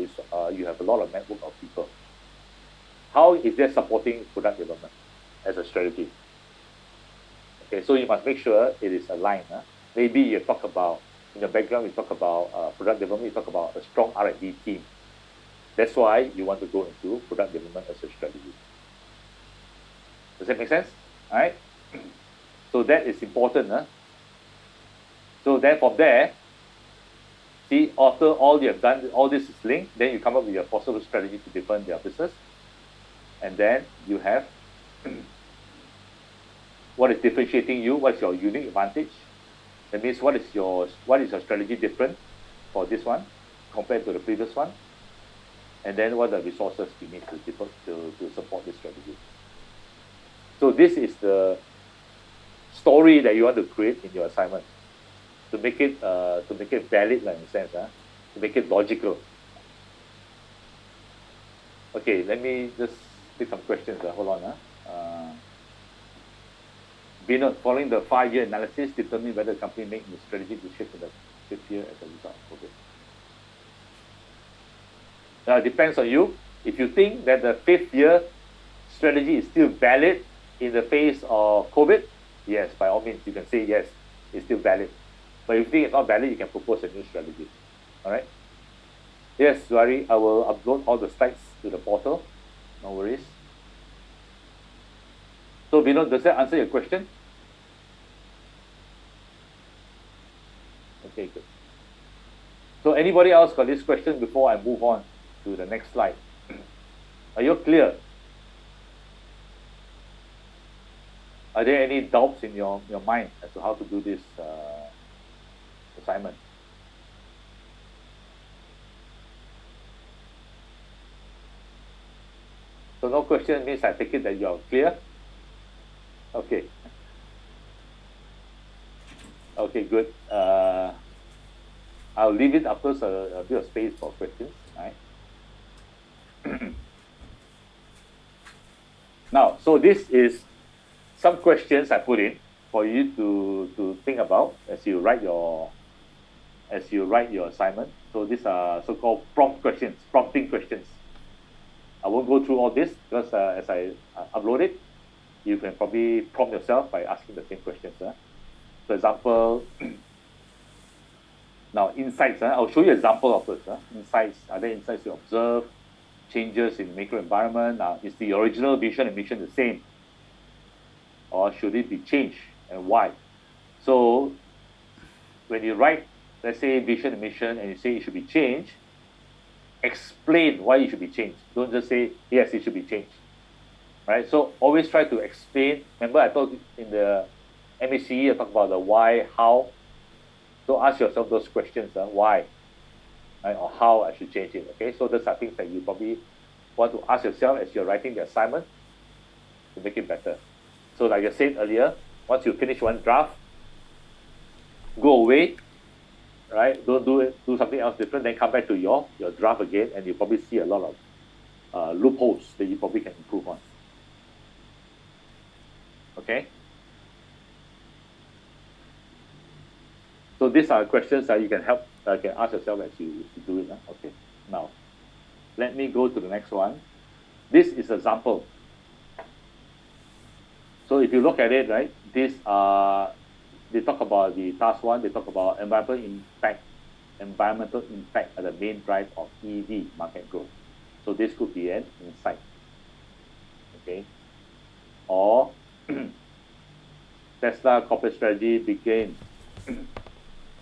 you have a lot of network of people. How is that supporting product development as a strategy? Okay, so you must make sure it is aligned. Maybe you talk about, in the background, you talk about product development, you talk about a strong R&D team. That's why you want to go into product development as a strategy. Does that make sense? All right. So that is important. So then from there, see, after all you have done, all this is linked, then you come up with your possible strategy to defend their business. And then you have what is differentiating you, what is your unique advantage. That means what is your strategy different for this one compared to the previous one. And then what are the resources you need to support this strategy. So this is the story that you want to create in your assignment to make it valid, in a sense, to make it logical. Okay, let me just take some questions. Hold on. Binod, following the 5-year analysis, determine whether the company make the strategy to shift to the 5th year as a result of COVID. Depends on you. If you think that the 5th year strategy is still valid in the face of COVID, yes, by all means, you can say yes, it's still valid. But if you think it's not valid, you can propose a new strategy. All right? Yes, Zuari, I will upload all the slides to the portal. No worries. So, Vinod, does that answer your question? Okay, good. So, anybody else got this question before I move on to the next slide? Are you clear? Are there any doubts in your mind as to how to do this assignment? So no question means I take it that you are clear? Okay. Okay, good. I'll leave it after a bit of space for questions. Right? Now, so this is some questions I put in for you to think about as you write your assignment. So these are so-called prompting questions. I won't go through all this because as I upload it, you can probably prompt yourself by asking the same questions. For example, now insights. I'll show you an example of it. Insights. Are there insights you observe? Changes in macro environment. Is the original vision and mission the same? Or should it be changed and why? So when you write, let's say, vision and mission and you say it should be changed, explain why it should be changed. Don't just say, yes, it should be changed. Right? So always try to explain. Remember I told you in the MACE, I talked about the why, how. So ask yourself those questions, why, right? Or how I should change it. Okay, so those are things that you probably want to ask yourself as you're writing the assignment to make it better. So like I said earlier, once you finish one draft, go away, right? Don't do it, do something else different, then come back to your draft again, and you probably see a lot of loopholes that you probably can improve on. Okay? So these are questions that you can ask yourself as you do it. Okay. Now, let me go to the next one. This is an example. So if you look at it, right, they talk about the task one, they talk about environmental impact are the main drive of EV market growth. So this could be an insight. Okay. Or Tesla corporate strategy became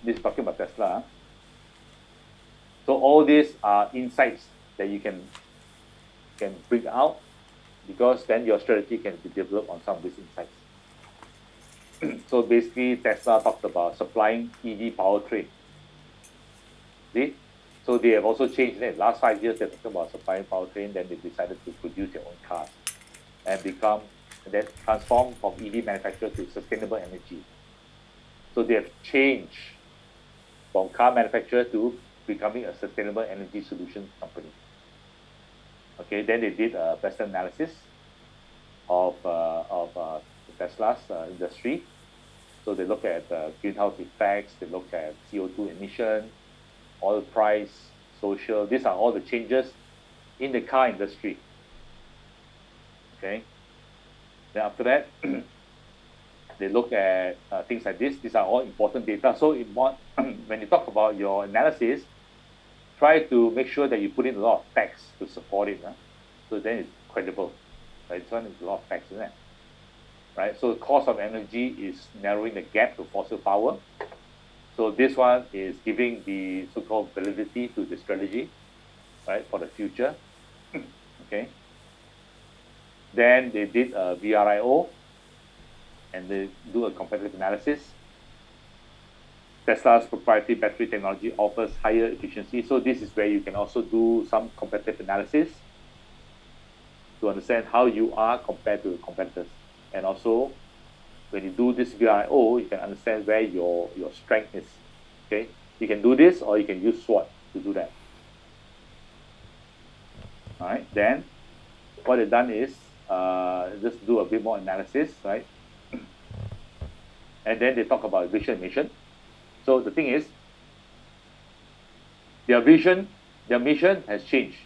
this is talking about Tesla. So all these are insights that you can bring out, because then your strategy can be developed on some of these insights. So basically, Tesla talked about supplying EV powertrain. See? So they have also changed it. Last 5 years, they're talking about supplying powertrain, then they decided to produce their own cars and then transform from EV manufacturer to sustainable energy. So they have changed from car manufacturer to becoming a sustainable energy solution company. Okay, then they did a better analysis of Tesla's industry. So they look at greenhouse effects, they look at CO2 emission, oil price, social. These are all the changes in the car industry. Okay. Then after that, they look at things like this. These are all important data. So when you talk about your analysis, try to make sure that you put in a lot of facts to support it. So then it's credible. Right? This one is a lot of facts, isn't it? Right? So the cost of energy is narrowing the gap to fossil power. So this one is giving the so-called validity to the strategy, right, for the future. Okay. Then they did a VRIO, and they do a competitive analysis. Tesla's proprietary battery technology offers higher efficiency. So this is where you can also do some competitive analysis to understand how you are compared to the competitors. And also, when you do this VRIO, you can understand where your strength is. Okay, you can do this, or you can use SWOT to do that. All right. Then, what they've done is just do a bit more analysis, right? And then they talk about vision mission. So the thing is, their mission has changed.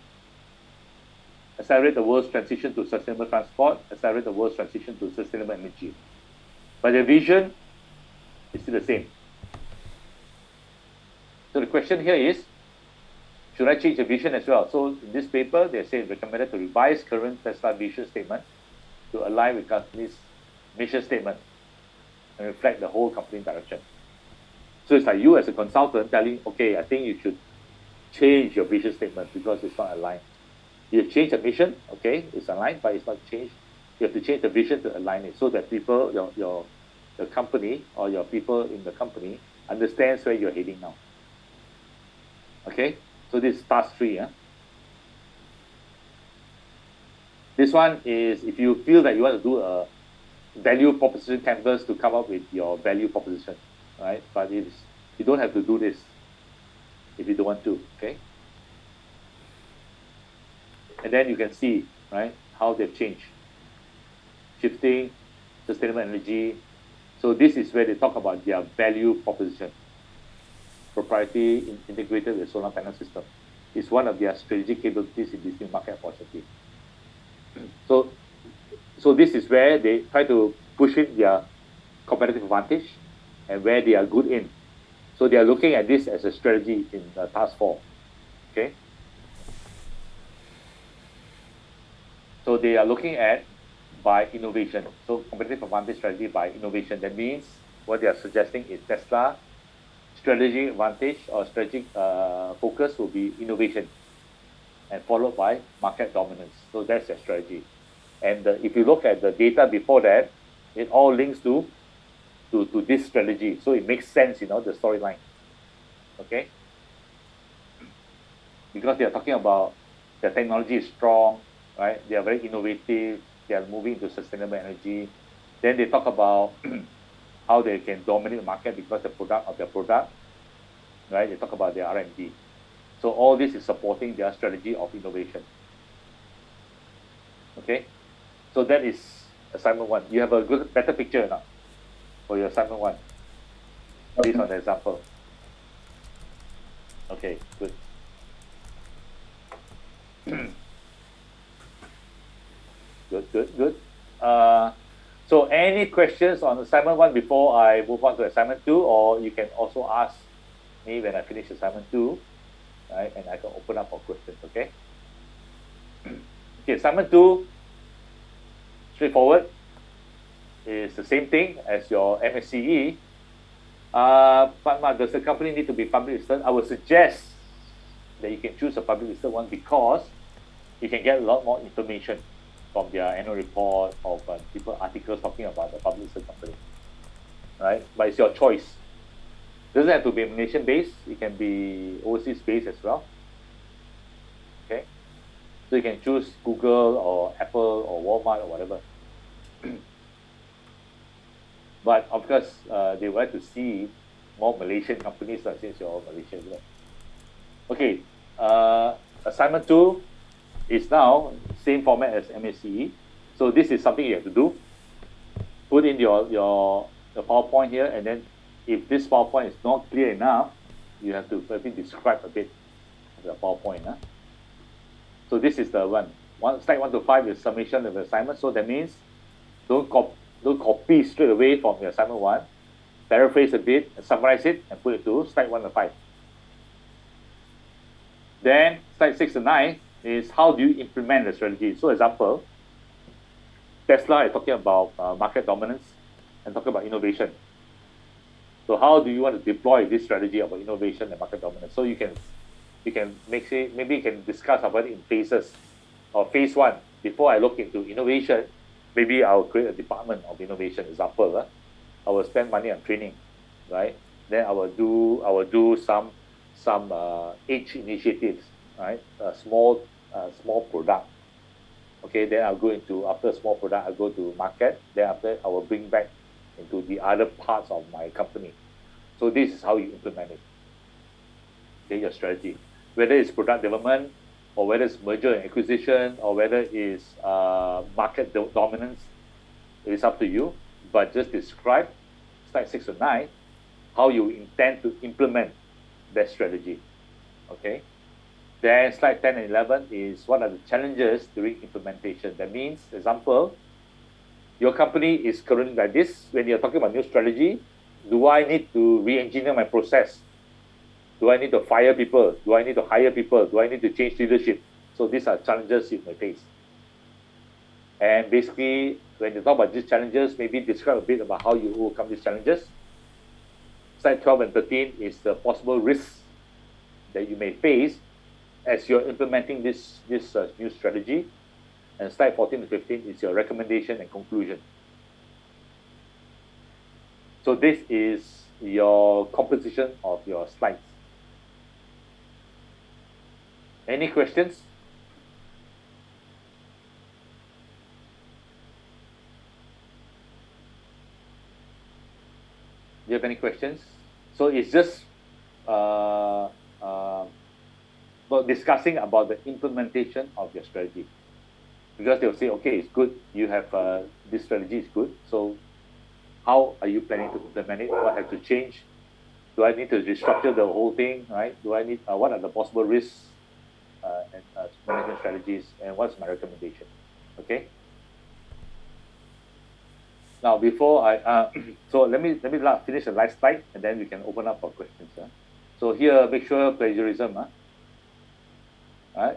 Accelerate the world's transition to sustainable transport, accelerate the world's transition to sustainable energy. But their vision is still the same. So the question here is, should I change the vision as well? So in this paper, they say it's recommended to revise current Tesla vision statement to align with company's mission statement and reflect the whole company direction. So it's like you as a consultant telling, okay, I think you should change your vision statement because it's not aligned. You change the mission, okay, it's aligned, but it's not changed. You have to change the vision to align it so that people, your company or your people in the company understands where you're heading now. Okay, so this is task 3. This one is if you feel that you want to do a value proposition canvas to come up with your value proposition, right? But you don't have to do this if you don't want to, okay? And then you can see, right, how they've changed. Shifting, sustainable energy. So this is where they talk about their value proposition. Proprietary integrated with solar panel system is one of their strategic capabilities in this new market opportunity. So this is where they try to push in their competitive advantage and where they are good in. So they are looking at this as a strategy in task 4. Okay. So they are looking at by innovation. So competitive advantage strategy by innovation. That means what they are suggesting is Tesla strategy advantage or strategic focus will be innovation and followed by market dominance. So that's their strategy. And if you look at the data before that, it all links to this strategy. So it makes sense, the storyline. Okay? Because they are talking about their technology is strong, right? They are very innovative. They are moving to sustainable energy. Then they talk about how they can dominate the market because the product of their product, right? They talk about their R&D. So all this is supporting their strategy of innovation. Okay? So that is assignment 1. You have a better picture now for your assignment 1 based on the example. Okay, good. Good. So any questions on assignment 1 before I move on to assignment 2, or you can also ask me when I finish assignment 2, right? And I can open up for questions, okay? Okay, assignment 2, straightforward. It's the same thing as your MSCE. But does the company need to be public listed? I would suggest that you can choose a public listed one because you can get a lot more information from their annual report of articles talking about the public listed company, right? But it's your choice. It doesn't have to be Malaysian based. It can be overseas based as well. Okay, so you can choose Google or Apple or Walmart or whatever. But of course, they would like to see more Malaysian companies since you're all Malaysian. Okay, assignment 2, is now same format as MACE. So this is something you have to do. Put in your PowerPoint here, and then if this PowerPoint is not clear enough, you have to maybe describe a bit of the PowerPoint. So this is the slide 1 to 5 is summation of the assignment. So that means don't copy straight away from your assignment 1. Paraphrase a bit, and summarize it, and put it to slide 1 to 5. Then slide 6 to 9 is how do you implement the strategy. So example, Tesla is talking about market dominance and talking about innovation. So how do you want to deploy this strategy about innovation and market dominance? So you can maybe you can discuss about it in phases. Or phase 1, before I look into innovation, maybe I'll create a department of innovation. Example, I will spend money on training, right? Then I will do some age initiatives, right? Small product. Okay, then I'll go into, after a small product, I'll go to market. Then after I will bring back into the other parts of my company. So this is how you implement it. Okay, your strategy. Whether it's product development, or whether it's merger and acquisition, or whether it's market dominance, it is up to you. But just describe, slide 6 to 9, how you intend to implement that strategy. Okay. Then slide 10 and 11 is what are the challenges during implementation. That means, example, your company is currently like this. When you're talking about new strategy, do I need to re-engineer my process? Do I need to fire people? Do I need to hire people? Do I need to change leadership? So these are challenges you may face. And basically, when you talk about these challenges, maybe describe a bit about how you overcome these challenges. Slide 12 and 13 is the possible risks that you may face as you're implementing this new strategy. And slide 14 to 15 is your recommendation and conclusion. So this is your composition of your slides. Any questions? Do you have any questions? So it's just discussing about the implementation of your strategy. Because they'll say, okay, it's good, you have this strategy is good, so how are you planning to implement it? What has to change? Do I need to restructure the whole thing, right? Do I need, what are the possible risks and management strategies, and what's my recommendation? Okay. Now, before I, so let me finish the last slide, and then we can open up for questions. So here, make sure plagiarism.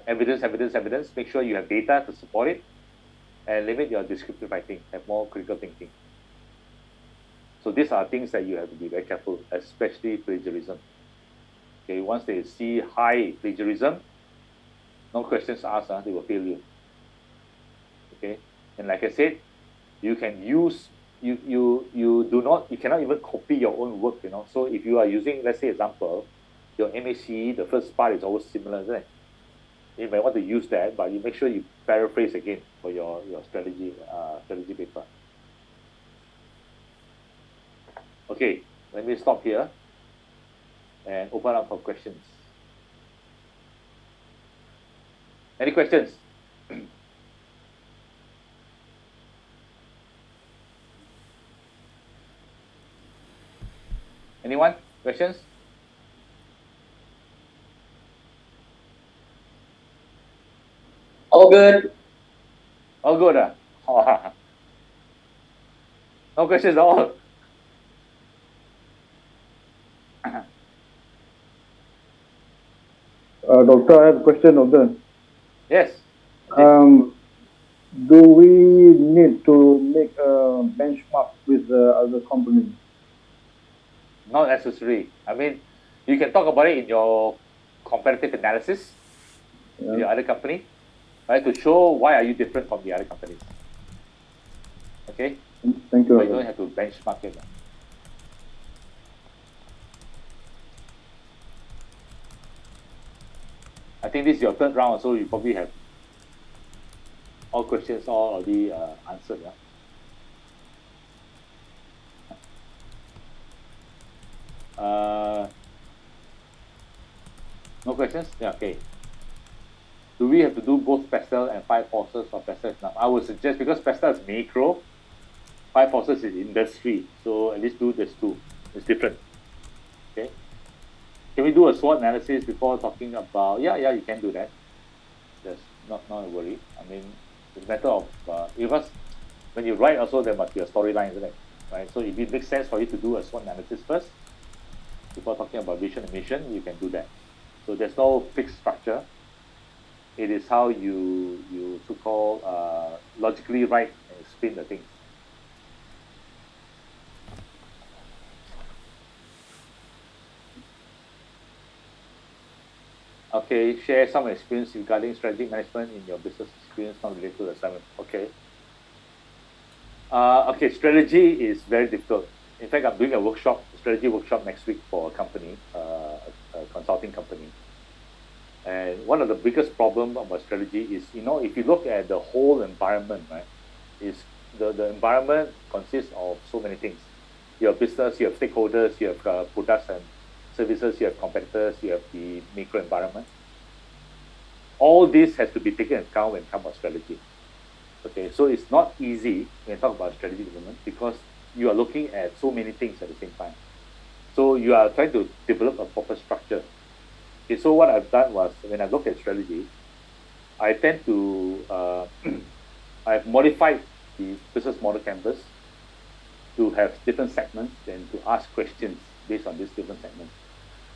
Evidence. Make sure you have data to support it, and limit your descriptive writing. Have more critical thinking. So these are things that you have to be very careful, especially plagiarism. Okay, once they see high plagiarism, no questions asked, they will fail you. Okay, and like I said, you can use you cannot even copy your own work. So if you are using, let's say example, your MACE, the first part is always similar, isn't it? You may want to use that, but you make sure you paraphrase again for your strategy paper. Okay, let me stop here and open up for questions. Any questions? Anyone? Questions? All good. All good. No questions at all. Doctor, I have a question, Doctor. Yes. Do we need to make a benchmark with other companies? Not necessary. I mean, you can talk about it in your competitive analysis with your other company, right? To show why are you different from the other companies. Okay? Thank you. But you don't have to benchmark it. I think this is your third round, so you probably have all questions all already answered. No questions? Yeah, okay. do we have to do both pastel and 5 forces or pastel is enough? I would suggest, because pastel is macro, 5 forces is industry, so at least do this two. It's different. Okay. Can we do a SWOT analysis before talking about? Yeah, you can do that. That's not a worry. I mean, it's a matter of because when you write also there must be a storyline, isn't it? Right. So if it makes sense for you to do a SWOT analysis first before talking about vision and mission, you can do that. So there's no fixed structure. It is how you so-called logically write and spin the things. Okay, share some experience regarding strategic management in your business experience, not related to the assignment. Okay. Okay, strategy is very difficult. In fact, I'm doing a strategy workshop next week for a company, a consulting company. And one of the biggest problems about strategy is, if you look at the whole environment, right, is the environment consists of so many things. You have business, you have stakeholders, you have products and services, you have competitors, you have the micro environment. All this has to be taken into account when it comes about strategy. Okay, so it's not easy when you talk about strategy development because you are looking at so many things at the same time. So you are trying to develop a proper structure. Okay, so what I've done was, when I look at strategy, I tend to, I've modified the business model canvas to have different segments and to ask questions based on these different segments.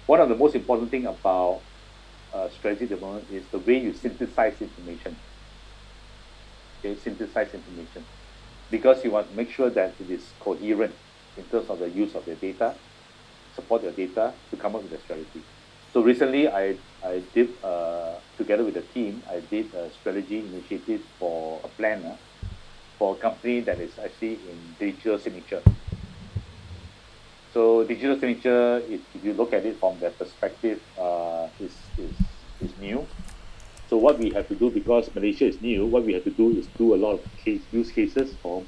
One of the most important thing about strategy development is the way you synthesize information. Okay, synthesize information. Because you want to make sure that it is coherent in terms of the use of your data, support your data to come up with a strategy. So recently I did, together with the team, I did a strategy initiative for a plan for a company that is actually in digital signature. So digital signature, if you look at it from that perspective, is new. So what we have to do, because Malaysia is new, what we have to do is do a lot of use cases for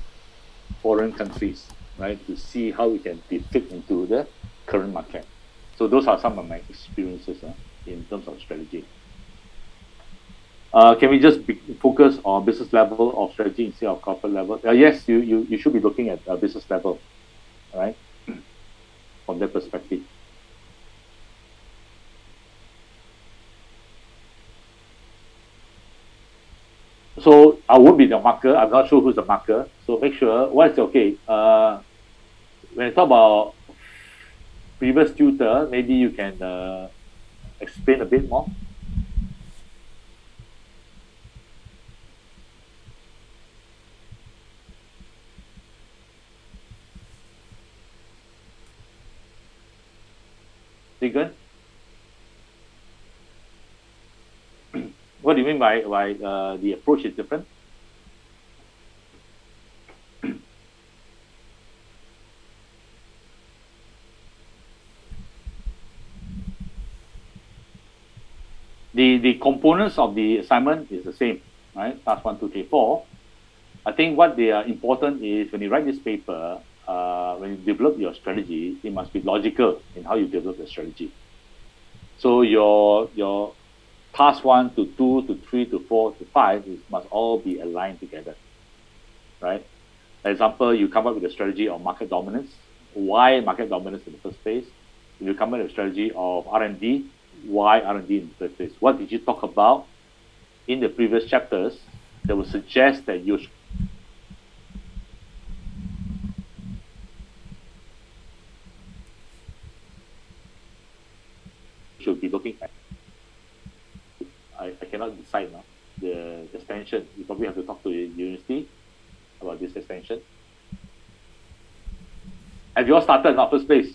foreign countries, right, to see how we can be fit into the current market. So those are some of my experiences in terms of strategy. Can we just focus on business level of strategy instead of corporate level? Yes, you should be looking at business level, right, from that perspective. So I won't be the marker. I'm not sure who's the marker. So make sure what's okay. When I talk about previous tutor, maybe you can explain a bit more. Deegan? What do you mean by the approach is different? The components of the assignment is the same, right? Task 1, 2, 3, 4. I think what they are important is when you write this paper, when you develop your strategy, it must be logical in how you develop the strategy. So your task 1 to 2 to 3 to 4 to 5 must all be aligned together, right? For example, you come up with a strategy of market dominance. Why market dominance in the first place? You come up with a strategy of R&D. Why R&D in the first place? What did you talk about in the previous chapters that would suggest that you should be looking at? I cannot decide now. The extension, you probably have to talk to the university about this extension. Have you all started in the first place?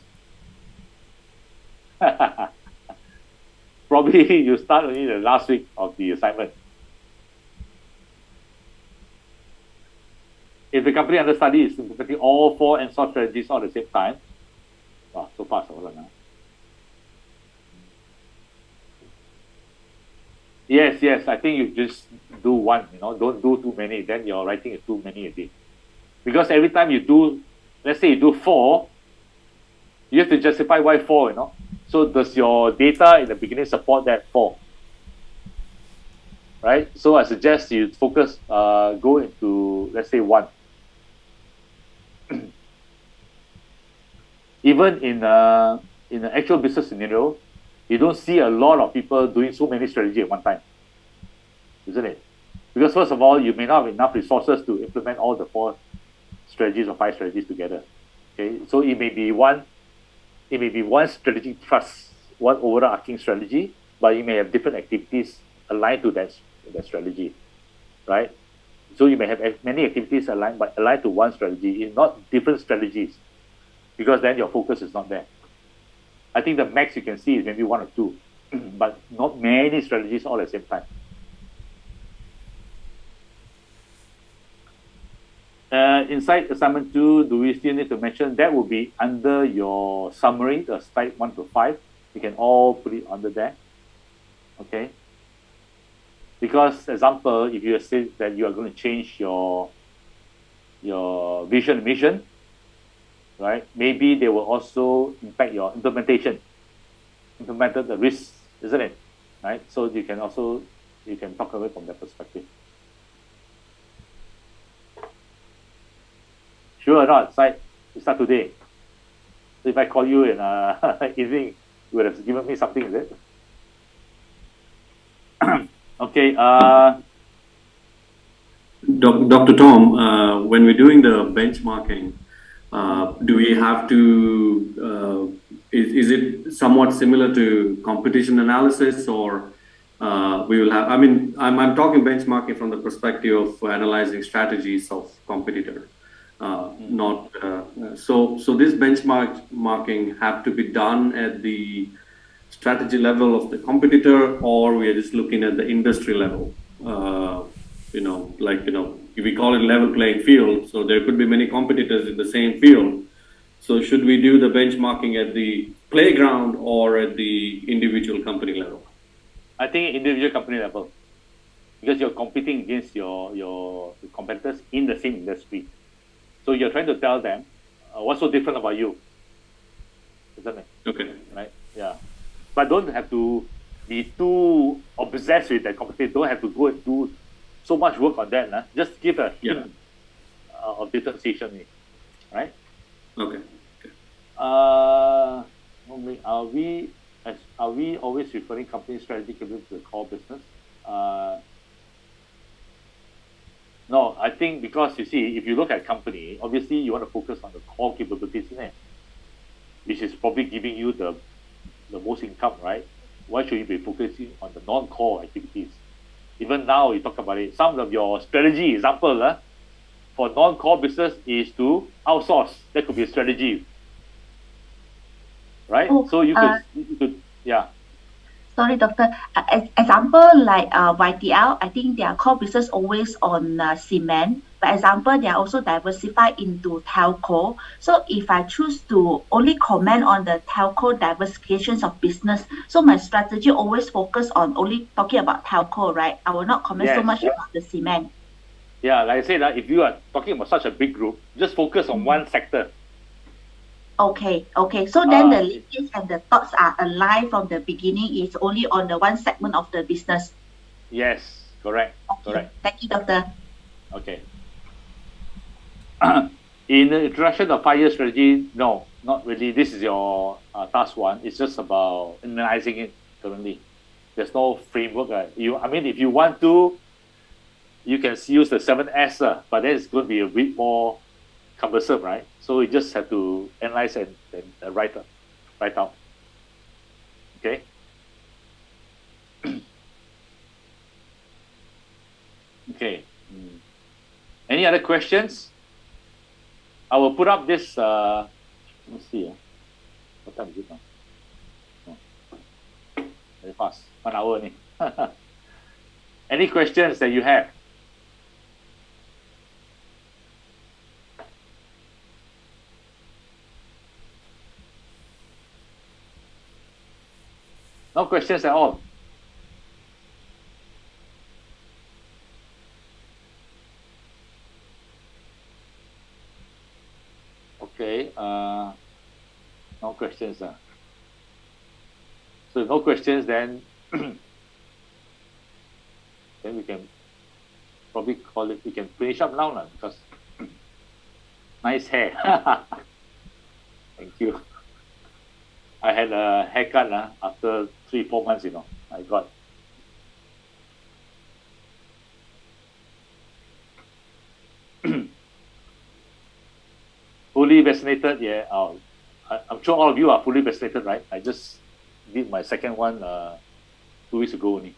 Probably you start only the last week of the assignment. If the company under study is implementing all 4 NSOT strategies all at the same time, wow, so fast, now. Yes, I think you just do one, don't do too many, then your writing is too many again. Because every time you do, let's say you do 4, you have to justify why 4, So does your data in the beginning support that 4? right? So I suggest you focus, go into, let's say, one. Even in an actual business scenario, you don't see a lot of people doing so many strategy at one time, isn't it? Because first of all, you may not have enough resources to implement all the four strategies or five strategies together. Okay, so it may be one strategic thrust, one overarching strategy, but you may have different activities aligned to that strategy, right? So you may have many activities aligned, but aligned to one strategy, it's not different strategies, because then your focus is not there. I think the max you can see is maybe one or two, but not many strategies all at the same time. Inside assignment 2, do we still need to mention? That will be under your summary, the slide 1 to 5. You can all put it under there. Okay. Because, example, if you say that you are going to change your vision and mission, right? Maybe they will also impact your implemented the risks, isn't it? Right? So you can talk about it from that perspective. Sure or not, Sai? You start today. So if I call you in evening, you would have given me something, is it? Okay. Dr. Tom, when we're doing the benchmarking, do we have to, is it somewhat similar to competition analysis, or we will have, I mean, I'm talking benchmarking from the perspective of analyzing strategies of competitor. Not so this benchmarking have to be done at the strategy level of the competitor, or we are just looking at the industry level. If we call it level playing field, so there could be many competitors in the same field. So should we do the benchmarking at the playground or at the individual company level? I think individual company level, because you're competing against your competitors in the same industry. So you're trying to tell them what's so different about you, isn't it? Okay. Right? Yeah. But don't have to be too obsessed with that competitor. Don't have to go and do so much work on that. Nah? Just give a hint of differentiation, right? Okay. Are we always referring company strategy capability to the core business? No, I think because you see, if you look at company, obviously you want to focus on the core capabilities in it, which is probably giving you the most income, right? Why should you be focusing on the non-core activities? Even now, you talk about it. Some of your strategy example for non-core business is to outsource. That could be a strategy, right? Oh, so you could, yeah. Sorry, doctor. Example like YTL, I think their core business always on cement. But example, they are also diversified into telco. So if I choose to only comment on the telco diversifications of business, so my strategy always focus on only talking about telco, right? I will not comment so Yes. much about the cement. Yeah, like I said, if you are talking about such a big group, just focus on one sector. Okay. So then the linkage and the thoughts are aligned from the beginning. It's only on the one segment of the business. Yes, correct. Okay. Correct. Thank you, doctor. Okay. In the introduction of 5-year strategy, no, not really. This is your task 1. It's just about analyzing it currently. There's no framework. If you want to, you can use the 7S, but then it's going to be a bit more cumbersome, right? So you just have to analyze and write out. Okay. Okay. Any other questions? I will put up this. Let's see. What time is it now? Oh. Very fast. 1 hour only. Any questions that you have? No questions at all. Okay. No questions. So if no questions, then then we can probably call it, we can finish up now because nice hair. Thank you. I had a haircut after 3-4 months, I got. Fully vaccinated, yeah. I'm sure all of you are fully vaccinated, right? I just did my second one 2 weeks ago only.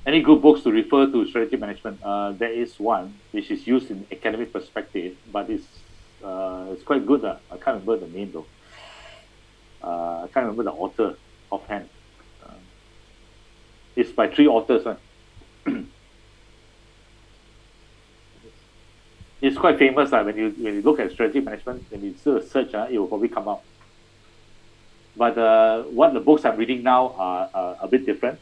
Any good books to refer to strategy management? There is one which is used in academic perspective, but it's quite good. I can't remember the name though. I can't remember the author offhand. It's by 3 authors. It's quite famous when you look at strategy management, when you do a search, it will probably come out. But what the books I'm reading now are a bit different.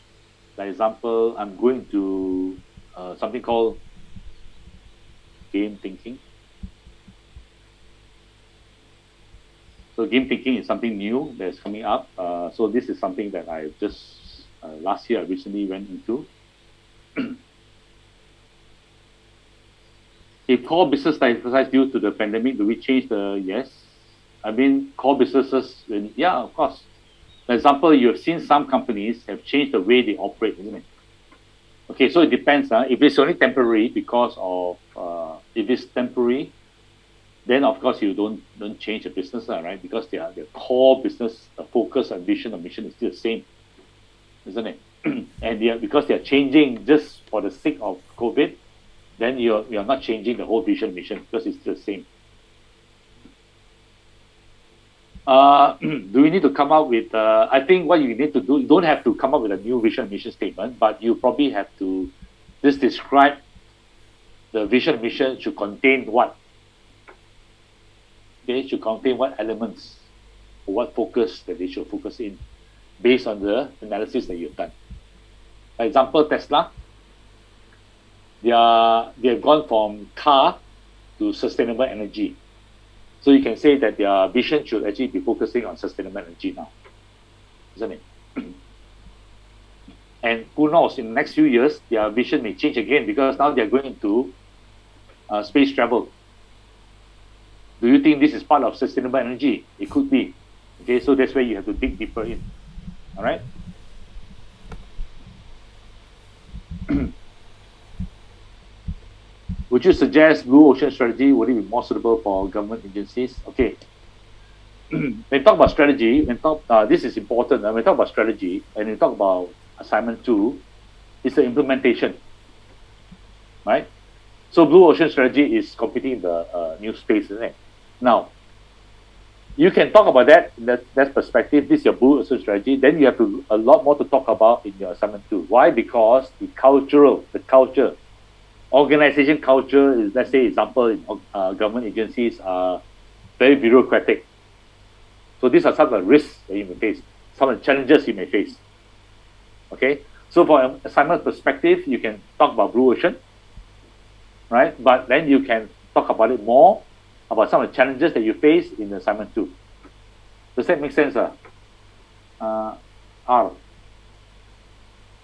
For example, I'm going to something called game thinking. So game thinking is something new that's coming up. So this is something that I just last year I recently went into. If core business exercise due to the pandemic, do we change the yes? I mean, core businesses, yeah, of course. For example, you have seen some companies have changed the way they operate, isn't it? Okay, so it depends. If it's only temporary because of, if it's temporary, then of course you don't change the business, right? Because their core business, the focus and vision or mission is still the same, isn't it? And because they're changing just for the sake of COVID, then you're not changing the whole vision mission because it's still the same. Do we need to come up with, I think what you need to do, you don't have to come up with a new vision and mission statement, but you probably have to just describe the vision and mission should contain what. Okay, should contain what elements or what focus that they should focus in based on the analysis that you've done. For example, Tesla, they have gone from car to sustainable energy. So you can say that their vision should actually be focusing on sustainable energy now, isn't it? And who knows, in the next few years, their vision may change again because now they're going into space travel. Do you think this is part of sustainable energy? It could be. Okay, so that's where you have to dig deeper in. All right? Would you suggest blue ocean strategy? Would it be more suitable for government agencies? Okay. When we talk about strategy, this is important. When we talk about strategy, and we talk about assignment 2, it's the implementation, right? So blue ocean strategy is competing in the new space, isn't it? Now, you can talk about that perspective. This is your blue ocean strategy. Then you have a lot more to talk about in your assignment 2. Why? Because the culture, organization culture is, let's say, example, in government agencies are very bureaucratic. So these are some of the risks that you may face, some of the challenges you may face. Okay, so for an assignment perspective, you can talk about blue ocean, right? But then you can talk about it more, about some of the challenges that you face in assignment 2. Does that make sense? R.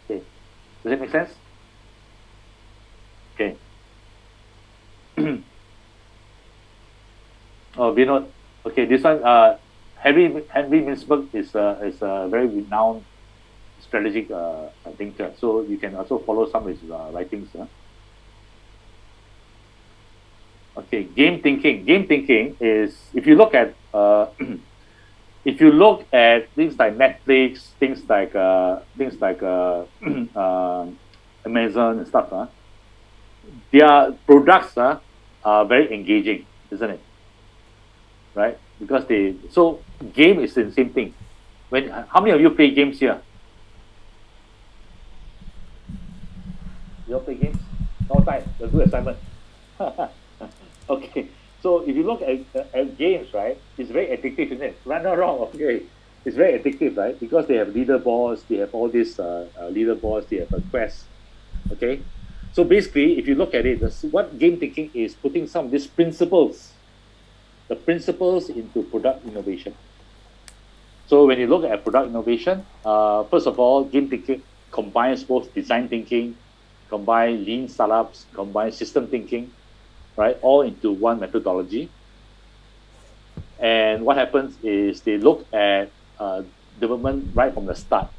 Okay, does that make sense? Okay. Oh, Vinod. Okay, this one, Henry Mintzberg is a very renowned strategic thinker. So you can also follow some of his writings. Okay, game thinking. Game thinking is, if you look at things like Netflix, things like Amazon and stuff, their products are very engaging, isn't it? Right? Because game is the same thing. How many of you play games here? You all play games? No time. We'll do assignment. Okay. So if you look at games, right, it's very addictive, isn't it? Right or wrong? Okay. It's very addictive, right? Because they have leaderboards, they have all these leaderboards, they have a quest. Okay. So basically, if you look at it, what game thinking is putting some of these principles into product innovation. So when you look at product innovation, first of all, game thinking, combines both design thinking, combine lean startups, combine system thinking, right, all into one methodology. And what happens is they look at development right from the start.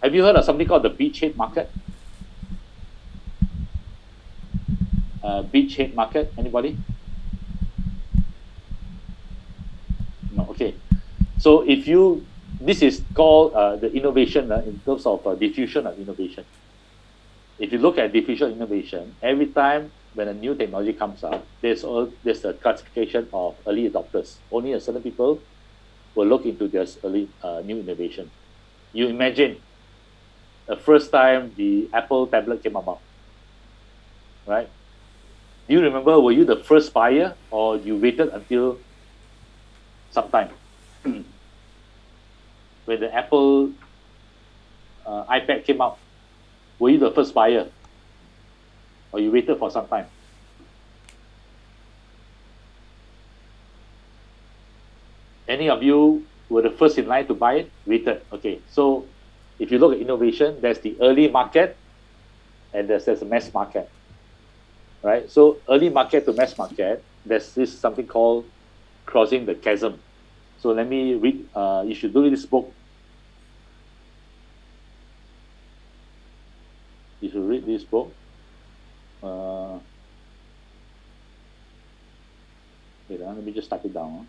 Have you heard of something called the beachhead market? Beachhead market, anybody? No, okay. So if you, this is called the innovation in terms of diffusion of innovation. If you look at diffusion innovation, every time when a new technology comes up, there's a classification of early adopters. Only a certain people will look into this early new innovation. You imagine the first time the Apple tablet came about, right? Do you remember, were you the first buyer or you waited until sometime? When the Apple iPad came out, were you the first buyer or you waited for some time? Any of you were the first in line to buy it? Waited. Okay, so if you look at innovation, there's the early market and there's a mass market, right? So early market to mass market, there's this something called crossing the chasm. So let me read, you should do this book. You should read this book. Wait, let me just type it down.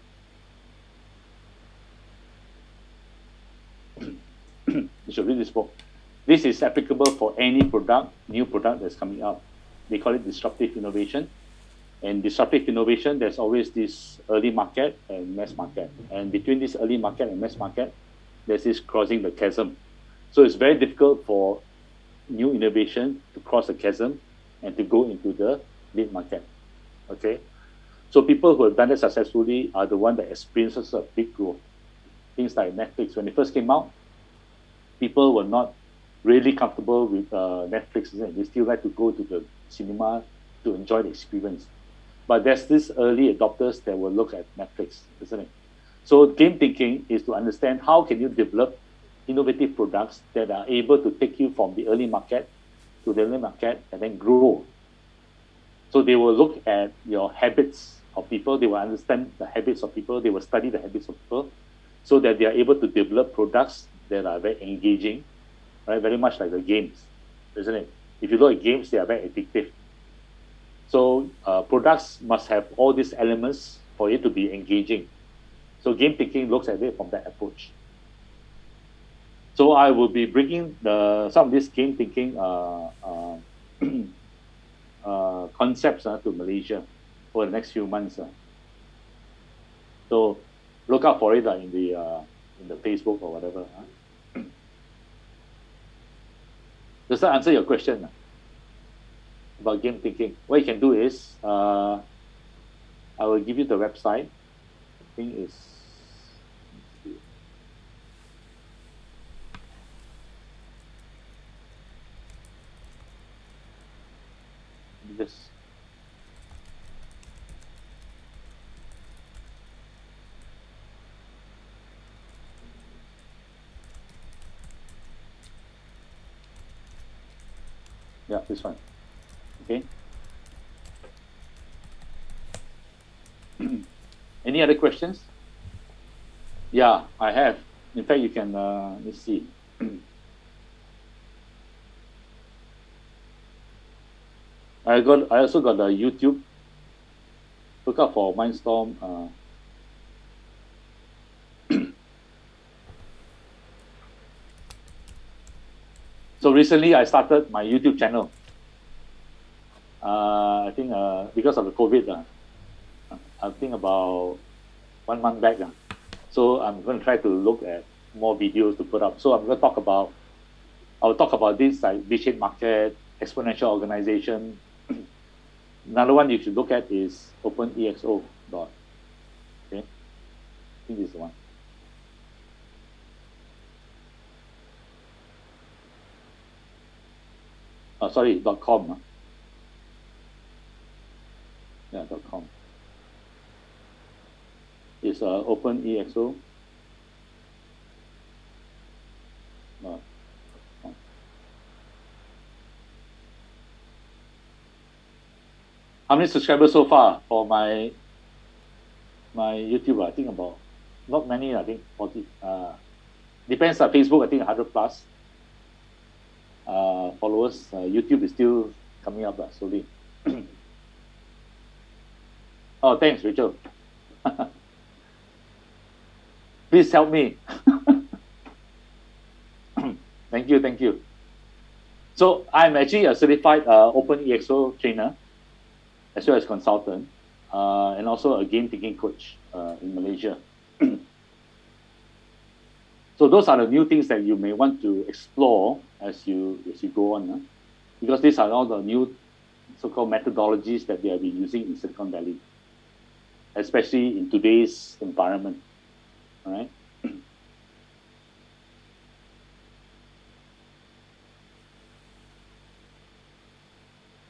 You should read this book. This is applicable for any product, new product that's coming out. They call it disruptive innovation. And disruptive innovation, there's always this early market and mass market. And between this early market and mass market, there's this crossing the chasm. So it's very difficult for new innovation to cross the chasm and to go into the mid market. Okay? So people who have done it successfully are the one that experiences a big growth. Things like Netflix, when it first came out, people were not really comfortable with Netflix. They still like to go to the cinema to enjoy the experience. But there's this early adopters that will look at Netflix, isn't it? So game thinking is to understand how can you develop innovative products that are able to take you from the early market to the early market and then grow. So they will look at your habits of people, they will understand the habits of people, they will study the habits of people so that they are able to develop products that are very engaging, right? Very much like the games, isn't it? If you look at games, they are very addictive. So products must have all these elements for it to be engaging. So game thinking looks at it from that approach. So I will be bringing some of these game thinking concepts to Malaysia for the next few months. So look out for it in the Facebook or whatever. Does that answer your question about game thinking? What you can do is, I will give you the website. I think it's, just yeah, this one. Okay. Any other questions? Yeah, I have. In fact, you can, let's see. I also got a YouTube. Look out for Mindstorm. So recently I started my YouTube channel. I think because of the COVID, I think about 1 month back. So I'm going to try to look at more videos to put up. So I'm going to talk about, I'll talk about this like V-shaped market, exponential organization. Another one you should look at is OpenEXO. Okay, I think this is the one. Sorry, .com. Yeah, .com. It's OpenEXO. How many subscribers so far for my YouTube? I think about not many. I think 40. Depends on Facebook. I think 100 plus followers. YouTube is still coming up slowly. Oh, thanks, Rachel. Please help me. Thank you, thank you. So I'm actually a certified Open EXO trainer, as well as consultant, and also a game thinking coach in Malaysia. So those are the new things that you may want to explore as you go on, because these are all the new so-called methodologies that they have been using in Silicon Valley, especially in today's environment. All right.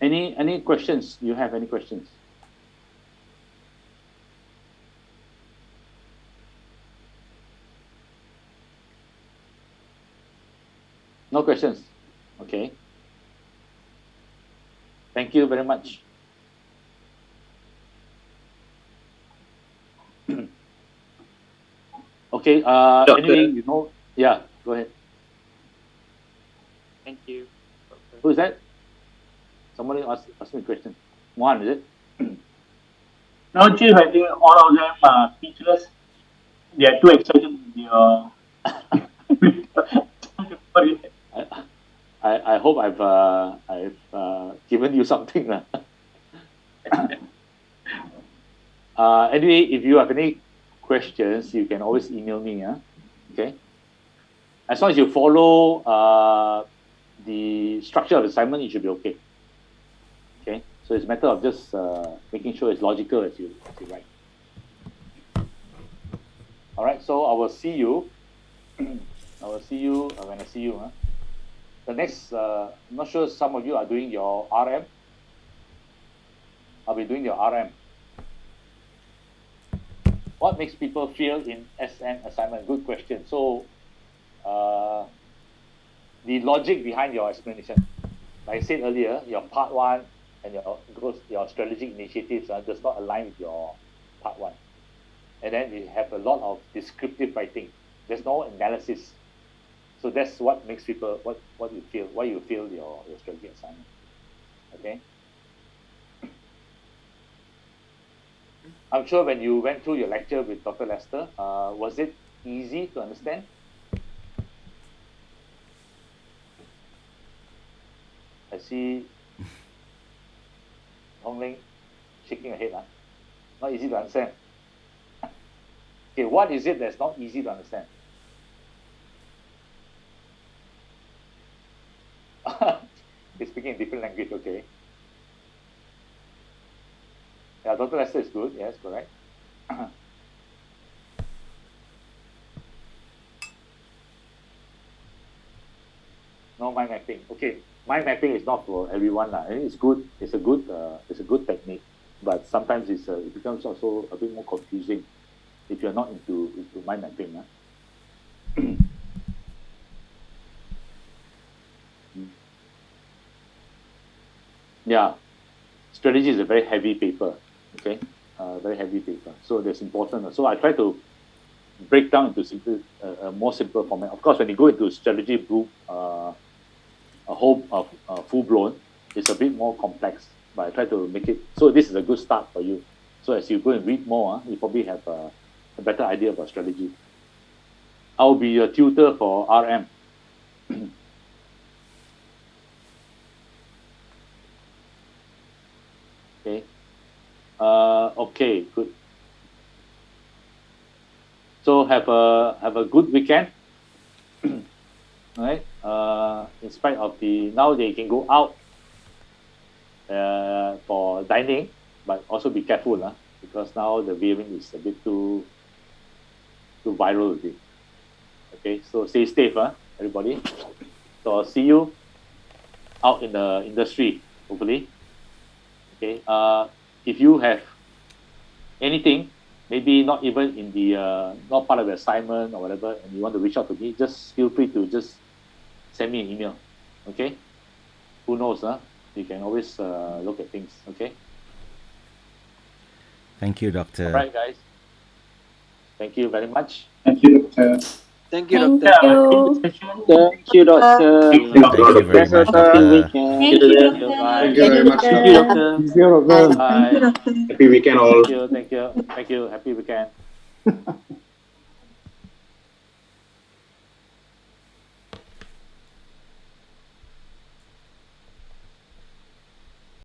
Any questions? You have any questions? No questions. Okay. Thank you very much. Okay. Anyway, you know, yeah. Go ahead. Thank you. Who is that? Somebody asked me a question. Juan, is it? No, Chief, I think all of them are speechless. They are too excited with your. I hope I've given you something. Anyway, if you have any questions, you can always email me. Okay. As long as you follow the structure of the assignment, it should be okay. Okay. So it's a matter of just making sure it's logical as you write. All right. So I will see you. I will see you when I see you. The next, I'm not sure some of you are doing your RM. I'll be doing your RM. What makes people fail in SM assignment? Good question. So, the logic behind your explanation. Like I said earlier, your part one and your strategic initiatives does not align with your part one. And then you have a lot of descriptive writing. There's no analysis. So that's what makes people, what you feel, why you feel your strategy assignment. Okay. I'm sure when you went through your lecture with Dr. Lester, was it easy to understand? I see Hong Ling shaking her head. Not easy to understand. Okay, what is it that's not easy to understand? He's speaking a different language, okay. Yeah, Dr. Lester is good, yes, correct. No mind mapping. Okay, mind mapping is not for everyone. It's good. It's a good technique, but sometimes it becomes also a bit more confusing if you're not into mind mapping. Yeah, strategy is a very heavy paper. Okay, very heavy paper. So that's important. So I try to break down into a more simple format. Of course, when you go into strategy group, a whole full blown, it's a bit more complex. But I try to make it so this is a good start for you. So as you go and read more, you probably have a better idea about strategy. I'll be a tutor for RM. Okay. Okay, good. So have a good weekend. Right? In spite of now they can go out for dining, but also be careful, because now the variant is a bit too viral with it. Okay, so stay safe, everybody. So I'll see you out in the industry, hopefully. Okay. If you have anything, maybe not even in the not part of the assignment or whatever, and you want to reach out to me, just feel free to just send me an email. Okay. Who knows? You can always look at things. Okay. Thank you, Doctor. All right, guys. Thank you very much. Thank you, Doctor. Thank you, Thank Doctor. you. Thank you, Doctor. Thank you, Thank you very Thanks, much, Happy Doctor. weekend. Thank you, Thank you, Doctor. guys. Thank you very much. Thank you, Doctor. Thank you, Doctor. Bye. Thank you, Doctor. Happy weekend all. Thank you. Thank you. Thank you. Happy weekend.